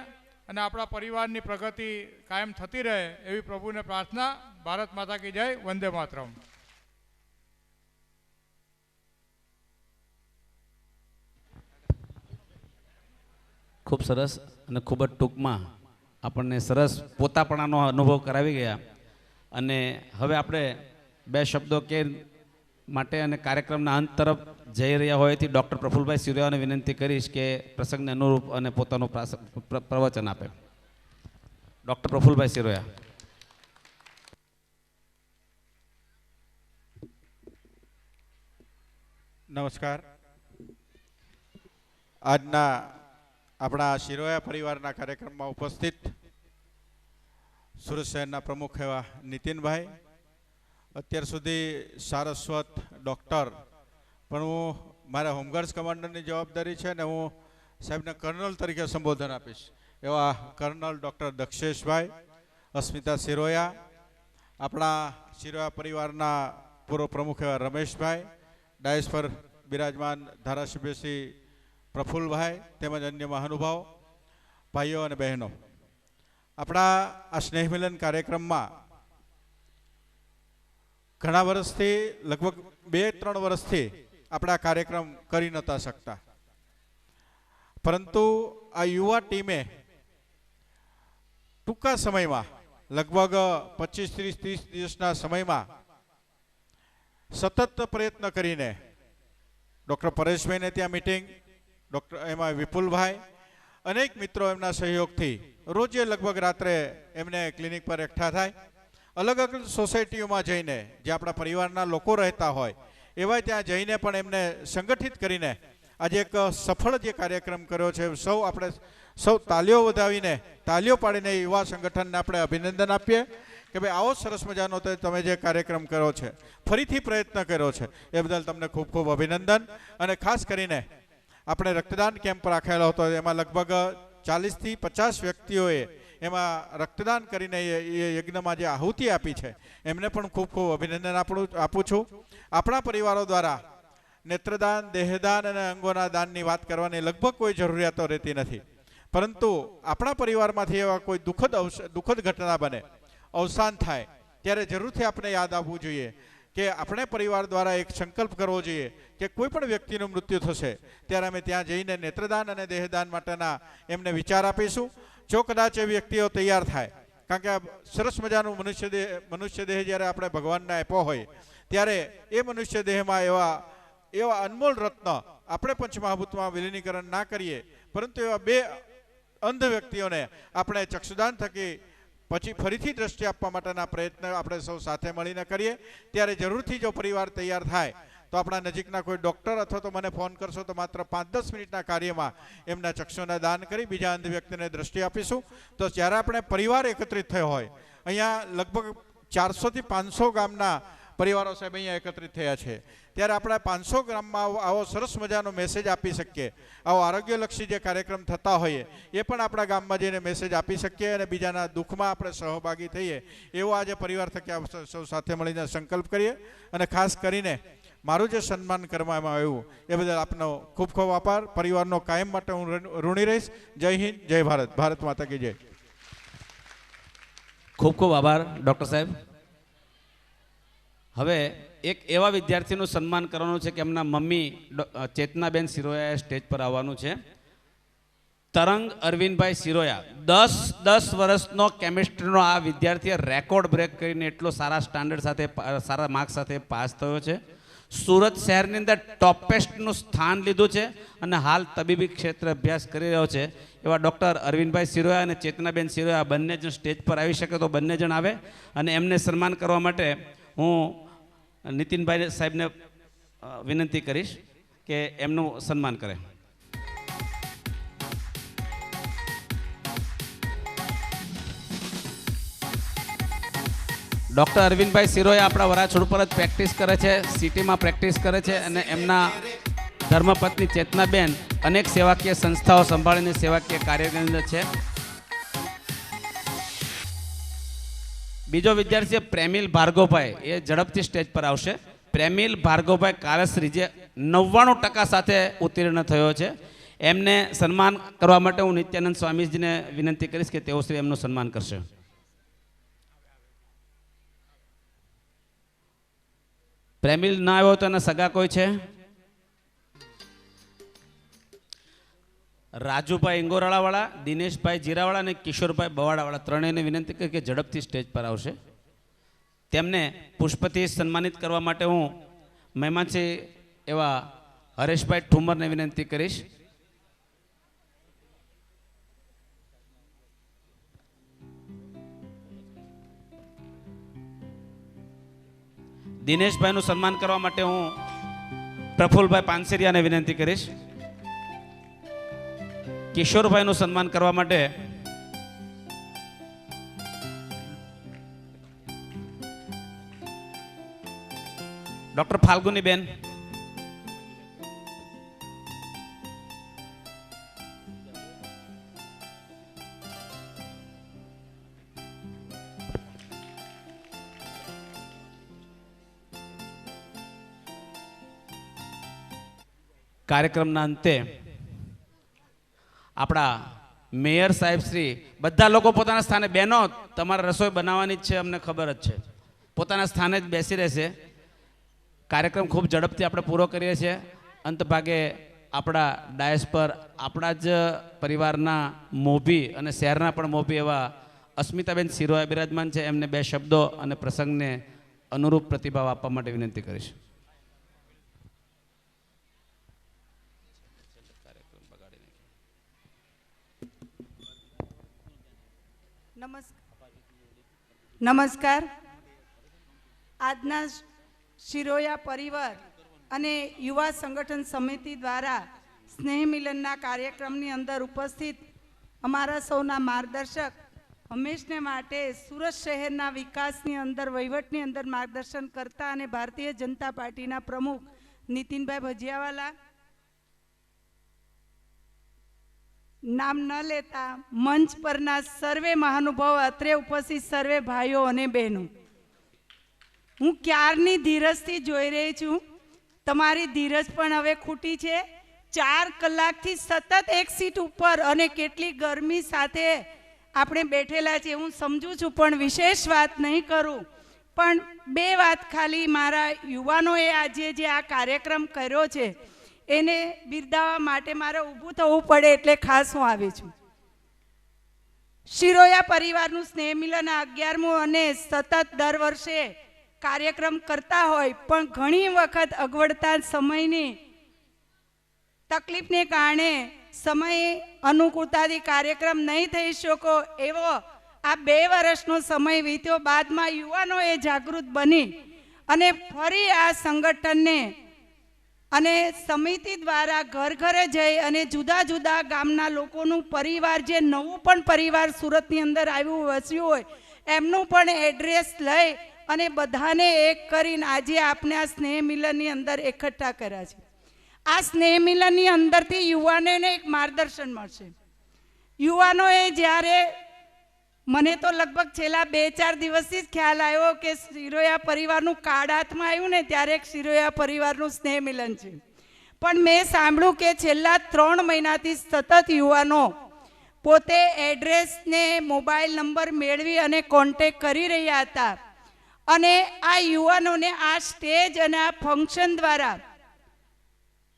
અને આપણા પરિવારની પ્રગતિ કાયમ થતી રહે એવી પ્રભુને પ્રાર્થના. ભારત માતા કી જય. વંદે માતરમ. ખૂબ સરસ અને ખૂબ જ ટૂંકમાં આપણને સરસ પોતાપણાનો અનુભવ કરાવી ગયા. અને હવે આપણે 2 શબ્દો કે માટે અને કાર્યક્રમના અંત તરફ જઈ રહ્યા હોયથી ડૉક્ટર પ્રફુલભાઈ સિરોયાને વિનંતી કરીશ કે પ્રસંગને અનુરૂપ અને પોતાનું પ્રવચન આપે. ડૉક્ટર પ્રફુલભાઈ સિરોયા. નમસ્કાર. આજના આપણા શિરોયા પરિવારના કાર્યક્રમમાં ઉપસ્થિત સુરત શહેરના પ્રમુખ એવા નીતિનભાઈ, અત્યાર સુધી સારસ્વત ડૉક્ટર, પણ હું મારા હોમગાર્ડ્સ કમાન્ડરની જવાબદારી છે ને હું સાહેબને કર્નલ તરીકે સંબોધન આપીશ એવા કર્નલ ડૉક્ટર દક્ષેશભાઈ, અસ્મિતા સિરોયા, આપણા સિરોયા પરિવારના પૂર્વ પ્રમુખ એવા રમેશભાઈ, ડાયસ પર બિરાજમાન ધારાસભ્ય શ્રી પ્રફુલ્લભાઈ તેમજ અન્ય મહાનુભાવો, ભાઈઓ અને બહેનો, આપણા આ સ્નેહ મિલન કાર્યક્રમમાં ઘણા વર્ષથી લગભગ 2-3 વર્ષથી આપણે આ કાર્યક્રમ કરી નહોતા શકતા, પરંતુ આ યુવા ટીમે ટૂંકા સમયમાં લગભગ 25-30 દિવસના સમયમાં સતત પ્રયત્ન કરીને ડૉક્ટર પરેશભાઈને ત્યાં મિટિંગ, એમાં વિપુલભાઈ, અનેક મિત્રો એમના સહયોગથી રોજે લગભગ રાત્રે એમને ક્લિનિક પર એકઠા થાય, અલગ અલગ સોસાયટીઓમાં જઈને જે આપણા પરિવારના લોકો રહેતા હોય એવા ત્યાં જઈને પણ એમને સંગઠિત કરીને આજે એક સફળ જે કાર્યક્રમ કર્યો છે, સૌ તાલીઓ વધાવીને તાલીઓ પાડીને યુવા સંગઠનને આપણે અભિનંદન આપીએ કે ભાઈ આવો સરસ મજાનો તમે જે કાર્યક્રમ કર્યો છે, ફરીથી પ્રયત્ન કર્યો છે, એ બદલ તમને ખૂબ ખૂબ અભિનંદન. અને ખાસ કરીને આપણે રક્તદાન કેમ્પ રાખેલો હતો, એમાં લગભગ 40થી 50 વ્યક્તિઓએ એમાં રક્તદાન કરીને એ યજ્ઞમાં જે આહુતિ આપી છે એમને પણ ખૂબ ખૂબ અભિનંદન આપું છું. આપણા પરિવારો દ્વારા નેત્રદાન, દેહદાન અને અંગોના દાનની વાત કરવાની લગભગ કોઈ જરૂરિયાતો રહેતી નથી, પરંતુ આપણા પરિવારમાંથી એવા કોઈ દુઃખદ ઘટના બને, અવસાન થાય, ત્યારે જરૂરથી આપણે યાદ આવવું જોઈએ કે આપણે પરિવાર દ્વારા એક સંકલ્પ કરવો જોઈએ કે કોઈ પણ વ્યક્તિનું મૃત્યુ થશે ત્યારે અમે ત્યાં જઈને નેત્રદાન અને દેહદાન માટેના એમને વિચાર આપીશું. જો કદાચ એ વ્યક્તિઓ તૈયાર થાય, કારણ કે આ સરસ મજાનું મનુષ્ય દેહ જ્યારે આપણે ભગવાનને આપ્યો હોય ત્યારે એ મનુષ્ય દેહમાં એવા અનમોલ રત્ન આપણે પંચમહાભૂતમાં વિલીનીકરણ ના કરીએ, પરંતુ એવા 2 અંધ વ્યક્તિઓને આપણે ચક્ષુદાન થકી પછી ફરીથી દ્રષ્ટિ આપવા માટેના પ્રયત્ન આપણે સૌ સાથે મળીને કરીએ. ત્યારે જરૂરથી જો પરિવાર તૈયાર થાય તો આપણા નજીકના કોઈ ડૉક્ટર અથવા તો મને ફોન કરશો તો માત્ર 5-10 મિનિટના કાર્યમાં એમના ચક્ષુના દાન કરી બીજા અંધ વ્યક્તિને દ્રષ્ટિ આપીશું. તો જ્યારે આપણે પરિવાર એકત્રિત થયો હોય, અહીંયા લગભગ 400થી 500 ગામના પરિવારો સાહેબ અહીંયા એકત્રિત થયા છે, ત્યારે આપણે 500 ગ્રામમાં આવો સરસ મજાનો મેસેજ આપી શકીએ, આવો આરોગ્યલક્ષી જે કાર્યક્રમ થતા હોઈએ એ પણ આપણા ગામમાં જઈને મેસેજ આપી શકીએ અને બીજાના દુઃખમાં આપણે સહભાગી થઈએ, એવો આજે પરિવાર થકી સૌ સાથે મળીને સંકલ્પ કરીએ. અને ખાસ કરીને મારું જે સન્માન કરવામાં આવ્યું એ બદલ આપનો ખૂબ ખૂબ આભાર. પરિવારનો કાયમ માટે હું ઋણી રહીશ. જય હિન્દ, જય ભારત. ભારત માતા કી જય. ખૂબ ખૂબ આભાર ડૉક્ટર સાહેબ. હવે એક એવા વિદ્યાર્થીનું સન્માન કરવાનું છે કે એમના મમ્મી ચેતનાબેન સિરોયાએ સ્ટેજ પર આવવાનું છે. તરંગ અરવિંદભાઈ સિરોયા, 10 વર્ષનો કેમિસ્ટ્રીનો આ વિદ્યાર્થીએ રેકોર્ડ બ્રેક કરીને એટલો સારા સ્ટાન્ડર્ડ સાથે, સારા માર્ક્સ સાથે પાસ થયો છે. સુરત શહેરની અંદર ટોપેસ્ટનું સ્થાન લીધું છે અને હાલ તબીબી ક્ષેત્રે અભ્યાસ કરી રહ્યો છે એવા ડૉક્ટર અરવિંદભાઈ સિરોયા અને ચેતનાબેન સિરોયા બંને જણ સ્ટેજ પર આવી શકે તો બંને જણ આવે અને એમને સન્માન કરવા માટે હું નીતિનભાઈ સાહેબને વિનંતી કરીશ કે એમનું સન્માન કરે. ડૉક્ટર અરવિંદભાઈ સિરોયા આપણા વરાછોડ પર જ પ્રેક્ટિસ કરે છે, સિટીમાં પ્રેક્ટિસ કરે છે અને એમના ધર્મપત્ની ચેતનાબેન અનેક સેવાકીય સંસ્થાઓ સંભાળીને સેવાકીય કાર્યની અંદર છે. બીજો વિદ્યાર્થી પ્રેમિલ ભાર્ગવભાઈ, એ ઝડપથી સ્ટેજ પર આવશે. પ્રેમિલ ભાર્ગવભાઈ કારશ્રી, જે 99% સાથે ઉત્તીર્ણ થયો છે, એમને સન્માન કરવા માટે હું નિત્યાનંદ સ્વામીજીને વિનંતી કરીશ કે તેઓ શ્રી એમનું સન્માન કરશે. પ્રેમિલ ના આવ્યો તો એના સગા કોઈ છે? રાજુભાઈ ઇંગોરાળાવાળા, દિનેશભાઈ જીરાવાળા અને કિશોરભાઈ બવાડાવાળા ત્રણેયને વિનંતી કરી કે ઝડપથી સ્ટેજ પર આવશે. તેમને પુષ્પથી સન્માનિત કરવા માટે હું મહેમાનશ્રી એવા હરેશભાઈ ઠુમરને વિનંતી કરીશ. દિનેશભાઈનું સન્માન કરવા માટે હું પ્રફુલભાઈ પાનસેરિયાને વિનંતી કરીશ. કિશોરભાઈનું સન્માન કરવા માટે ડૉક્ટર ફાલ્ગુનીબેન, કાર્યક્રમના અંતે આપણા મેયર સાહેબ શ્રી, બધા લોકો પોતાના સ્થાને, બહેનો તમારે રસોઈ બનાવવાની જ છે, અમને ખબર જ છે, પોતાના સ્થાને જ બેસી રહેશે. કાર્યક્રમ ખૂબ ઝડપથી આપણે પૂરો કરીએ છીએ. અંત ભાગે આપણા ડાયસ પર આપણા જ પરિવારના મોભી અને શહેરના પણ મોભી એવા અસ્મિતાબેન સિરોયા બિરાજમાન છે. એમને 2 શબ્દો અને પ્રસંગને અનુરૂપ પ્રતિભાવ આપવા માટે વિનંતી કરીશ. નમસ્કાર. આજના શિરોયા પરિવાર અને યુવા સંગઠન સમિતિ દ્વારા સ્નેહ મિલનના કાર્યક્રમની અંદર ઉપસ્થિત અમારા સૌના માર્ગદર્શક, હંમેશને માટે સુરત શહેરના વિકાસની અંદર, વહીવટની અંદર માર્ગદર્શન કરતા અને ભારતીય જનતા પાર્ટીના પ્રમુખ નીતિનભાઈ ભજીયાવાલા, નામ ન લેતા મંચ પરના સર્વે મહાનુભાવો, અત્રે ઉપસ્થિત સર્વે ભાઈઓ અને બહેનો, હું ક્યારની ધીરજથી જોઈ રહી છું. તમારી ધીરજ પણ હવે ખૂટી છે. 4 કલાકથી સતત એક સીટ ઉપર અને કેટલી ગરમી સાથે આપણે બેઠેલા છે, હું સમજુ છું, પણ વિશેષ વાત નહીં કરું. પણ 2 વાત ખાલી મારા યુવાનોએ આજે જે આ કાર્યક્રમ કર્યો છે એને બિરદાવવા માટે મારે ઊભું થવું પડે, એટલે ખાસ હું આવી છું. શિરોયા પરિવારનું સ્નેહ મિલન 11મું અને સતત દર વર્ષે કાર્યક્રમ કરતા હોય, પણ ઘણી વખત અગવડતા સમયની તકલીફને કારણે સમય અનુકૂળતાથી કાર્યક્રમ નહીં થઈ શકો એવો આ 2 વર્ષનો સમય વીત્યો. બાદમાં યુવાનોએ જાગૃત બની અને ફરી આ સંગઠનને અને સમિતિ દ્વારા ઘર ઘરે જઈ અને જુદા જુદા ગામના લોકોનું પરિવાર, જે નવું પણ પરિવાર સુરતની અંદર આવ્યું વસ્યું હોય, એમનું પણ એડ્રેસ લઈ અને બધાને એક કરીને આજે આપણે આ સ્નેહ મિલનની અંદર એકઠા કર્યા છે. આ સ્નેહ મિલનની અંદરથી યુવાનોને એક માર્ગદર્શન મળશે. યુવાનોએ જ્યારે, મને તો લગભગ છેલ્લા 2-4 દિવસથી જ ખ્યાલ આવ્યો કે શિરોયા પરિવારનું કાર્ડ હાથમાં આવ્યું ને ત્યારે એક શિરોયા પરિવારનું સ્નેહ મિલન છે. પણ મેં સાંભળ્યું કે છેલ્લા 3 મહિનાથી સતત યુવાનો પોતે એડ્રેસને, મોબાઈલ નંબર મેળવી અને કોન્ટેક કરી રહ્યા હતા. અને આ યુવાનોને આ સ્ટેજ અને આ ફંક્શન દ્વારા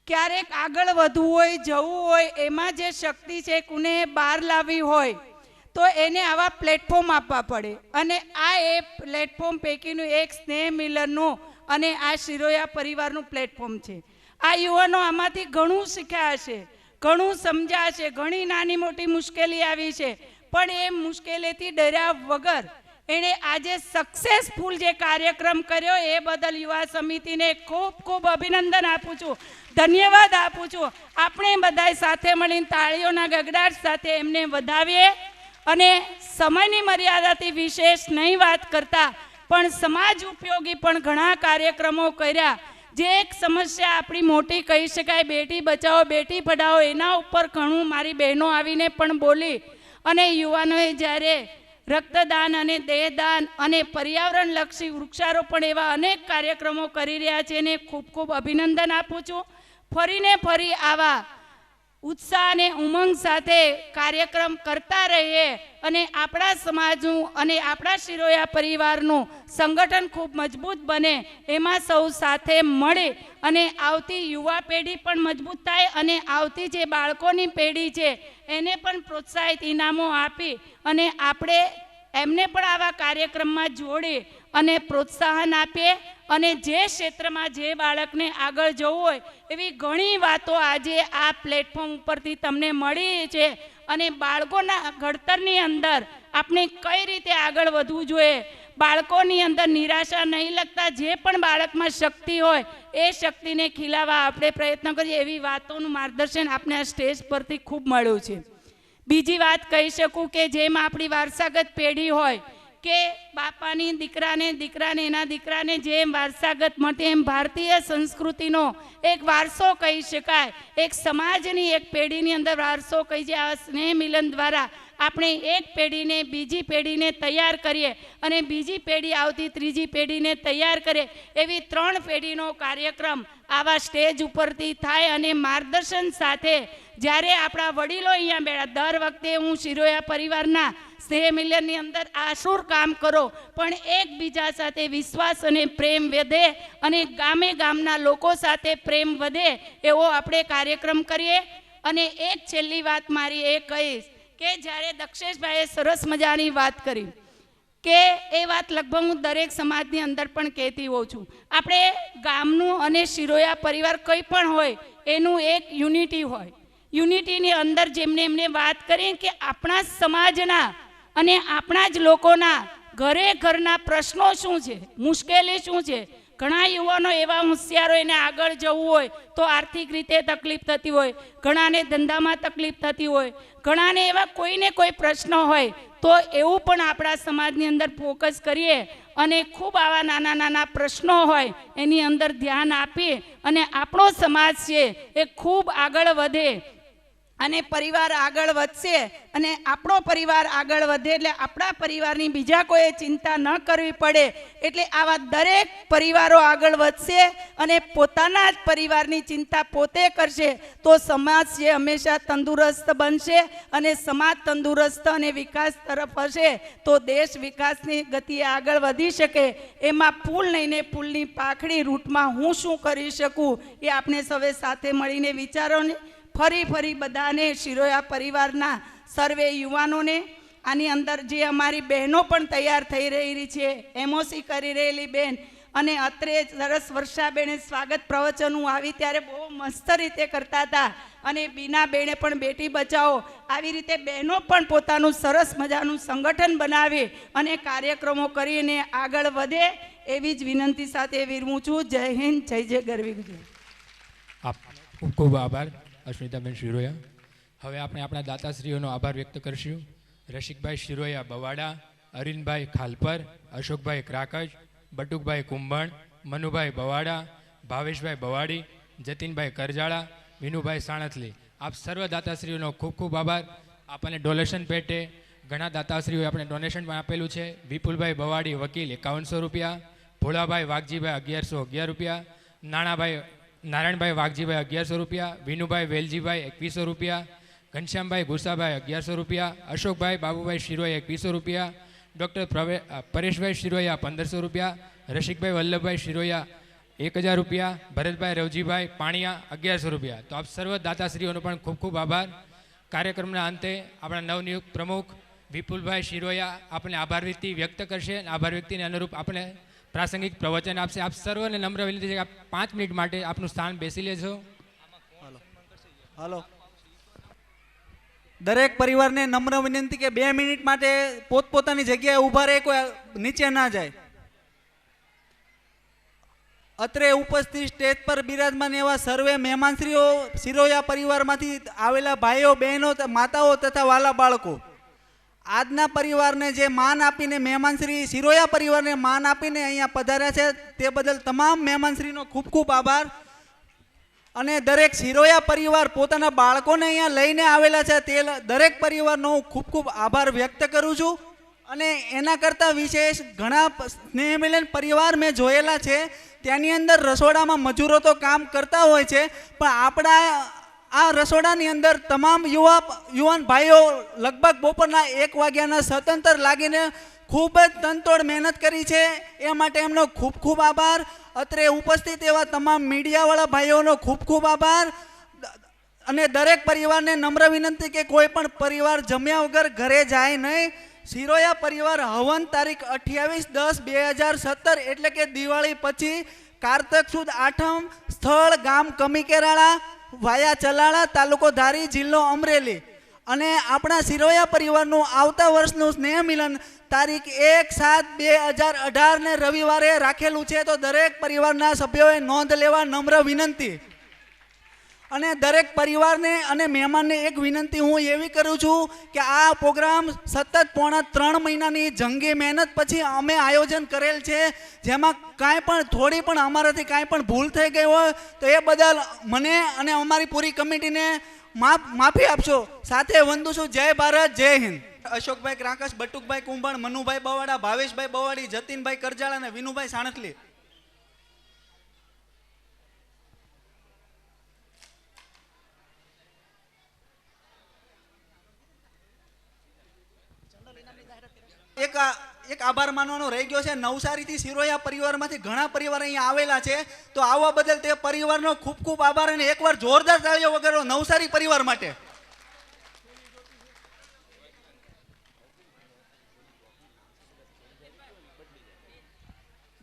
ક્યારેક આગળ વધવું હોય, જવું હોય, એમાં જે શક્તિ છે કોને બહાર લાવવી હોય તો એને આવા પ્લેટફોર્મ આપવા પડે. અને આ એ પ્લેટફોર્મ પૈકીનું એક સ્નેહ મિલનનું અને આ શિરોયા પરિવારનું પ્લેટફોર્મ છે. આ યુવાનો આમાંથી ઘણું શીખ્યા હશે, ઘણું સમજ્યા હશે, ઘણી નાની મોટી મુશ્કેલી આવી છે, પણ એ મુશ્કેલીથી ડર્યા વગર એણે આજે સક્સેસફુલ જે કાર્યક્રમ કર્યો એ બદલ યુવા સમિતિને ખૂબ ખૂબ અભિનંદન આપું છું, ધન્યવાદ આપું છું. આપણે બધાય સાથે મળીને તાળીઓના ગગડાટ સાથે એમને વધાવીએ. અને સમયની મર્યાદાથી વિશેષ નહીં વાત કરતા, પણ સમાજ ઉપયોગી પણ ઘણા કાર્યક્રમો કર્યા. જે એક સમસ્યા આપણી મોટી કહી શકાય, બેટી બચાવો બેટી પઢાઓ, એના ઉપર ઘણું મારી બહેનો આવીને પણ બોલી. અને યુવાનોએ જ્યારે રક્તદાન અને દેહદાન અને પર્યાવરણલક્ષી વૃક્ષારોપણ એવા અનેક કાર્યક્રમો કરી રહ્યા છે, એને ખૂબ ખૂબ અભિનંદન આપું છું. ફરીને ફરી આવા ઉત્સાહ અને ઉમંગ સાથે કાર્યક્રમ કરતા રહીએ અને આપણા સમાજનું અને આપણા શિરોયા પરિવારનું સંગઠન ખૂબ મજબૂત બને, એમાં સૌ સાથે મળે અને આવતી યુવા પેઢી પણ મજબૂત થાય અને આવતી જે બાળકોની પેઢી છે એને પણ પ્રોત્સાહિત ઇનામો આપી અને આપણે એમને પણ આવા કાર્યક્રમમાં જોડી અને પ્રોત્સાહન આપીએ. અને જે ક્ષેત્રમાં જે બાળકને આગળ જવું હોય એવી ઘણી વાતો આજે આ પ્લેટફોર્મ ઉપરથી તમને મળી છે. અને બાળકોના ઘડતરની અંદર આપણે કઈ રીતે આગળ વધવું જોઈએ, બાળકોની અંદર નિરાશા નહીં લગતા, જે પણ બાળકમાં શક્તિ હોય એ શક્તિને ખીલાવવા આપણે પ્રયત્ન કરીએ, એવી વાતોનું માર્ગદર્શન આપણે આ સ્ટેજ પરથી ખૂબ મળ્યું છે. બીજી વાત કહી શકું કે જેમ આપણી વારસાગત પેઢી હોય કે બાપાની દીકરાને, દીકરાને એના દીકરાને જેમ વારસાગત મળતી એમ ભારતીય સંસ્કૃતિનો એક વારસો કહી શકાય, એક સમાજની એક પેઢીની અંદર વારસો કહી છે. આ સ્નેહ મિલન દ્વારા આપણે એક પેઢીને બીજી પેઢીને તૈયાર કરીએ અને બીજી પેઢી આવતી ત્રીજી પેઢીને તૈયાર કરીએ, એવી 3 પેઢીનો કાર્યક્રમ આવા સ્ટેજ ઉપરથી થાય. અને માર્ગદર્શન સાથે જ્યારે આપણા વડીલો અહીંયા બેઠા, દર વખતે હું શિરોયા પરિવારના સ્નેહ મિલનની અંદર આસુર કામ કરો, પણ એકબીજા સાથે વિશ્વાસ અને પ્રેમ વધે અને ગામે ગામના લોકો સાથે પ્રેમ વધે એવો આપણે કાર્યક્રમ કરીએ. અને એક છેલ્લી વાત મારી એ કહીશ કે જ્યારે દક્ષેશભાઈએ સરસ મજાની વાત કરી કે એ વાત લગભગ હું દરેક સમાજની અંદર પણ કહેતી હોઉં છું. આપણે ગામનું અને શિરોયા પરિવાર કંઈ પણ હોય એનું એક યુનિટી હોય. યુનિટીની અંદર જેમને એમને વાત કરી કે આપણા સમાજના અને આપણા જ લોકોના ઘરે ઘરના પ્રશ્નો શું છે, મુશ્કેલી શું છે. ઘણા યુવાનો એવા હોશિયારો, એને આગળ જવું હોય તો આર્થિક રીતે તકલીફ થતી હોય, ઘણાને ધંધામાં તકલીફ થતી હોય, ઘણાને એવા કોઈને કોઈ પ્રશ્નો હોય, તો એવું પણ આપણા સમાજની અંદર ફોકસ કરીએ અને ખૂબ આવા નાના નાના પ્રશ્નો હોય એની અંદર ધ્યાન આપીએ અને આપણો સમાજ છે એ ખૂબ આગળ વધે અને પરિવાર આગળ વધશે. અને આપણો પરિવાર આગળ વધે એટલે આપણા પરિવારની બીજા કોઈ ચિંતા ન કરવી પડે. એટલે આવા દરેક પરિવારો આગળ વધશે અને પોતાના જ પરિવારની ચિંતા પોતે કરશે તો સમાજ છે હંમેશા તંદુરસ્ત બનશે. અને સમાજ તંદુરસ્ત અને વિકાસ તરફ હશે તો દેશ વિકાસની ગતિએ આગળ વધી શકે. એમાં પુલ નહીં ને પુલની પાખડી રૂટમાં હું શું કરી શકું એ આપણે સૌએ સાથે મળીને વિચારોને. ફરી બધાને શિરોયા પરિવારના સર્વે યુવાનોને, આની અંદર જે અમારી બહેનો પણ તૈયાર થઈ રહી છે, એમઓસી કરી રહેલી બહેન, અને અત્રે સરસ વર્ષાબેને સ્વાગત પ્રવચન હું આવી ત્યારે બહુ મસ્ત રીતે કરતા હતા. અને બીનાબેને પણ બેટી બચાવો, આવી રીતે બહેનો પણ પોતાનું સરસ મજાનું સંગઠન બનાવી અને કાર્યક્રમો કરીને આગળ વધે એવી જ વિનંતી સાથે વિરમું છું. જય હિન્દ, જય ગરવી ગુજરાત. આપ ખૂબ ખૂબ આભાર અસ્મિતાબેન શિરોયા. હવે આપણે આપણા દાતાશ્રીઓનો આભાર વ્યક્ત કરીશું. રસિકભાઈ શિરોયા બવાડા, અરિનભાઈ ખાલપર, અશોકભાઈ ક્રાકજ, બટુકભાઈ કુંભણ, મનુભાઈ બવાડા, ભાવેશભાઈ બવાડી, જતીનભાઈ કરજાળા, વિનુભાઈ સાણથલી. આપ સર્વ દાતાશ્રીઓનો ખૂબ ખૂબ આભાર. આપણને ડોનેશન પેટે ઘણા દાતાશ્રીઓએ આપણે ડોનેશન પણ આપેલું છે. વિપુલભાઈ બવાડી વકીલ 5100 રૂપિયા, ભોળાભાઈ વાઘજીભાઈ 1111 રૂપિયા, નારાયણભાઈ વાઘજીભાઈ 1100 રૂપિયા, વિનુભાઈ વેલજીભાઈ 2100 રૂપિયા, ઘનશ્યામભાઈ ગુસાભાઈ 1100 રૂપિયા, અશોકભાઈ બાબુભાઈ શિરોયા 2100 રૂપિયા, ડૉક્ટર પરેશભાઈ શિરોયા 1500 રૂપિયા, રસિકભાઈ વલ્લભભાઈ શિરોયા 1000 રૂપિયા, ભરતભાઈ રવજીભાઈ પાણીયા 1100 રૂપિયા. તો આપ સર્વ દાતાશ્રીઓનો પણ ખૂબ ખૂબ આભાર. કાર્યક્રમના અંતે આપણા નવનિયુક્ત પ્રમુખ વિપુલભાઈ શિરોયા આપણે આભાર વ્યક્તિ વ્યક્ત કરશે. આભાર વ્યક્તિને અનુરૂપ આપણે પ્રાસંગિક પ્રવચન આપશે. આપ સર્વને નમ્ર વિનંતી છે કે આપ 5 મિનિટ માટે આપનું સ્થાન બેસી લેજો. હાલો, દરેક પરિવારને નમ્ર વિનંતી કે 2 મિનિટ માટે પોતપોતાની જગ્યાએ ઊભા રહે, કોઈ નીચે ના જાય. અત્રે ઉપસ્થિત સ્ટેજ પર બિરાજમાન એવા સર્વે મહેમાનશ્રીઓ, શિરોયા પરિવારમાંથી આવેલા ભાઈઓ, બહેનો, માતાઓ તથા વાલા બાળકો, આજના પરિવારને જે માન આપીને મહેમાનશ્રી શિરોયા પરિવારને માન આપીને અહીંયા પધાર્યા છે તે બદલ તમામ મહેમાનશ્રીનો ખૂબ ખૂબ આભાર. અને દરેક શિરોયા પરિવાર પોતાના બાળકોને અહીંયા લઈને આવેલા છે તે દરેક પરિવારનો હું ખૂબ ખૂબ આભાર વ્યક્ત કરું છું. અને એના કરતાં વિશેષ ઘણા સ્નેહ મિલન પરિવાર મેં જોયેલા છે, ત્યાંની અંદર રસોડામાં મજૂરો તો કામ કરતા હોય છે, પણ આપણા આ રસોડાની અંદર તમામ યુવાન ભાઈઓ લગભગ બપોરના 1 વાગ્યાના સ્વતંત્ર લાગીને ખૂબ જ તનતોડ મહેનત કરી છે. એ માટે એમનો ખૂબ ખૂબ આભાર. અત્રે ઉપસ્થિત એવા તમામ મીડિયાવાળા ભાઈઓનો ખૂબ ખૂબ આભાર. અને દરેક પરિવારને નમ્ર વિનંતી કે કોઈ પણ પરિવાર જમ્યા વગર ઘરે જાય નહીં. શિરોયા પરિવાર હવન તારીખ 28/10/2017 એટલે કે દિવાળી પછી કારતક સુદ 8મ, સ્થળ ગામ કમીકેરાળા, વાયા ચલાળા, તાલુકો ધારી, જિલ્લો અમરેલી. અને આપણા શિરોયા પરિવારનું આવતા વર્ષનું સ્નેહ મિલન તારીખ 1/7/2018 ને રવિવારે રાખેલું છે. તો દરેક પરિવારના સભ્યોએ નોંધ લેવા નમ્ર વિનંતી. અને દરેક પરિવારને અને મહેમાનને એક વિનંતી હું એવી કરું છું કે આ પ્રોગ્રામ સતત 3.5 મહિનાની જંગી મહેનત પછી અમે આયોજન કરેલ છે, જેમાં કાંઈ પણ થોડી પણ અમારાથી કાંઈ પણ ભૂલ થઈ ગઈ હોય તો એ બદલ મને અને અમારી પૂરી કમિટીને માફી આપશો. સાથે વંદુ છું. જય ભારત, જય હિન્દ. અશોકભાઈ ક્રાંકસ, બટુકભાઈ કુંભણ, મનુભાઈ બવાડા, ભાવેશભાઈ બવાડી, જતીનભાઈ કરજાળા અને વિનુભાઈ સાણસલી. એક આભાર માનવાનો રહી ગયો છે. નવસારીથી સિરોયા પરિવારમાંથી ઘણા પરિવાર અહીંયા આવેલા છે, તો આવવા બદલ તે પરિવારનો ખૂબ ખૂબ આભાર અને એકવાર જોરદાર તાળીઓ વગાડો નવસારી પરિવાર માટે.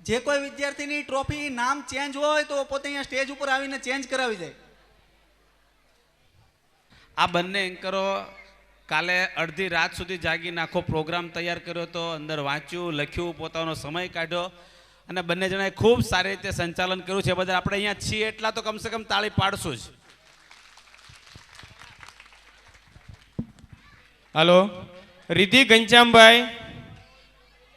જે કોઈ વિદ્યાર્થીની ટ્રોફી નામ ચેન્જ હોય તો પોતે અહીંયા સ્ટેજ ઉપર આવીને ચેન્જ કરાવી જાય. આ બંને એન્કરો કાલે અડધી રાત સુધી જાગીને આખો પ્રોગ્રામ તૈયાર કર્યો હતો, અંદર વાંચ્યું, લખ્યું, પોતાનો સમય કાઢ્યો અને બંને જણાએ ખૂબ સારી રીતે સંચાલન કર્યું છે. બધા આપણે અહીંયા છીએ એટલા તો કમસે કમ તાળી પાડશું જ. હાલો, રિધિ ઘનશ્યામભાઈ,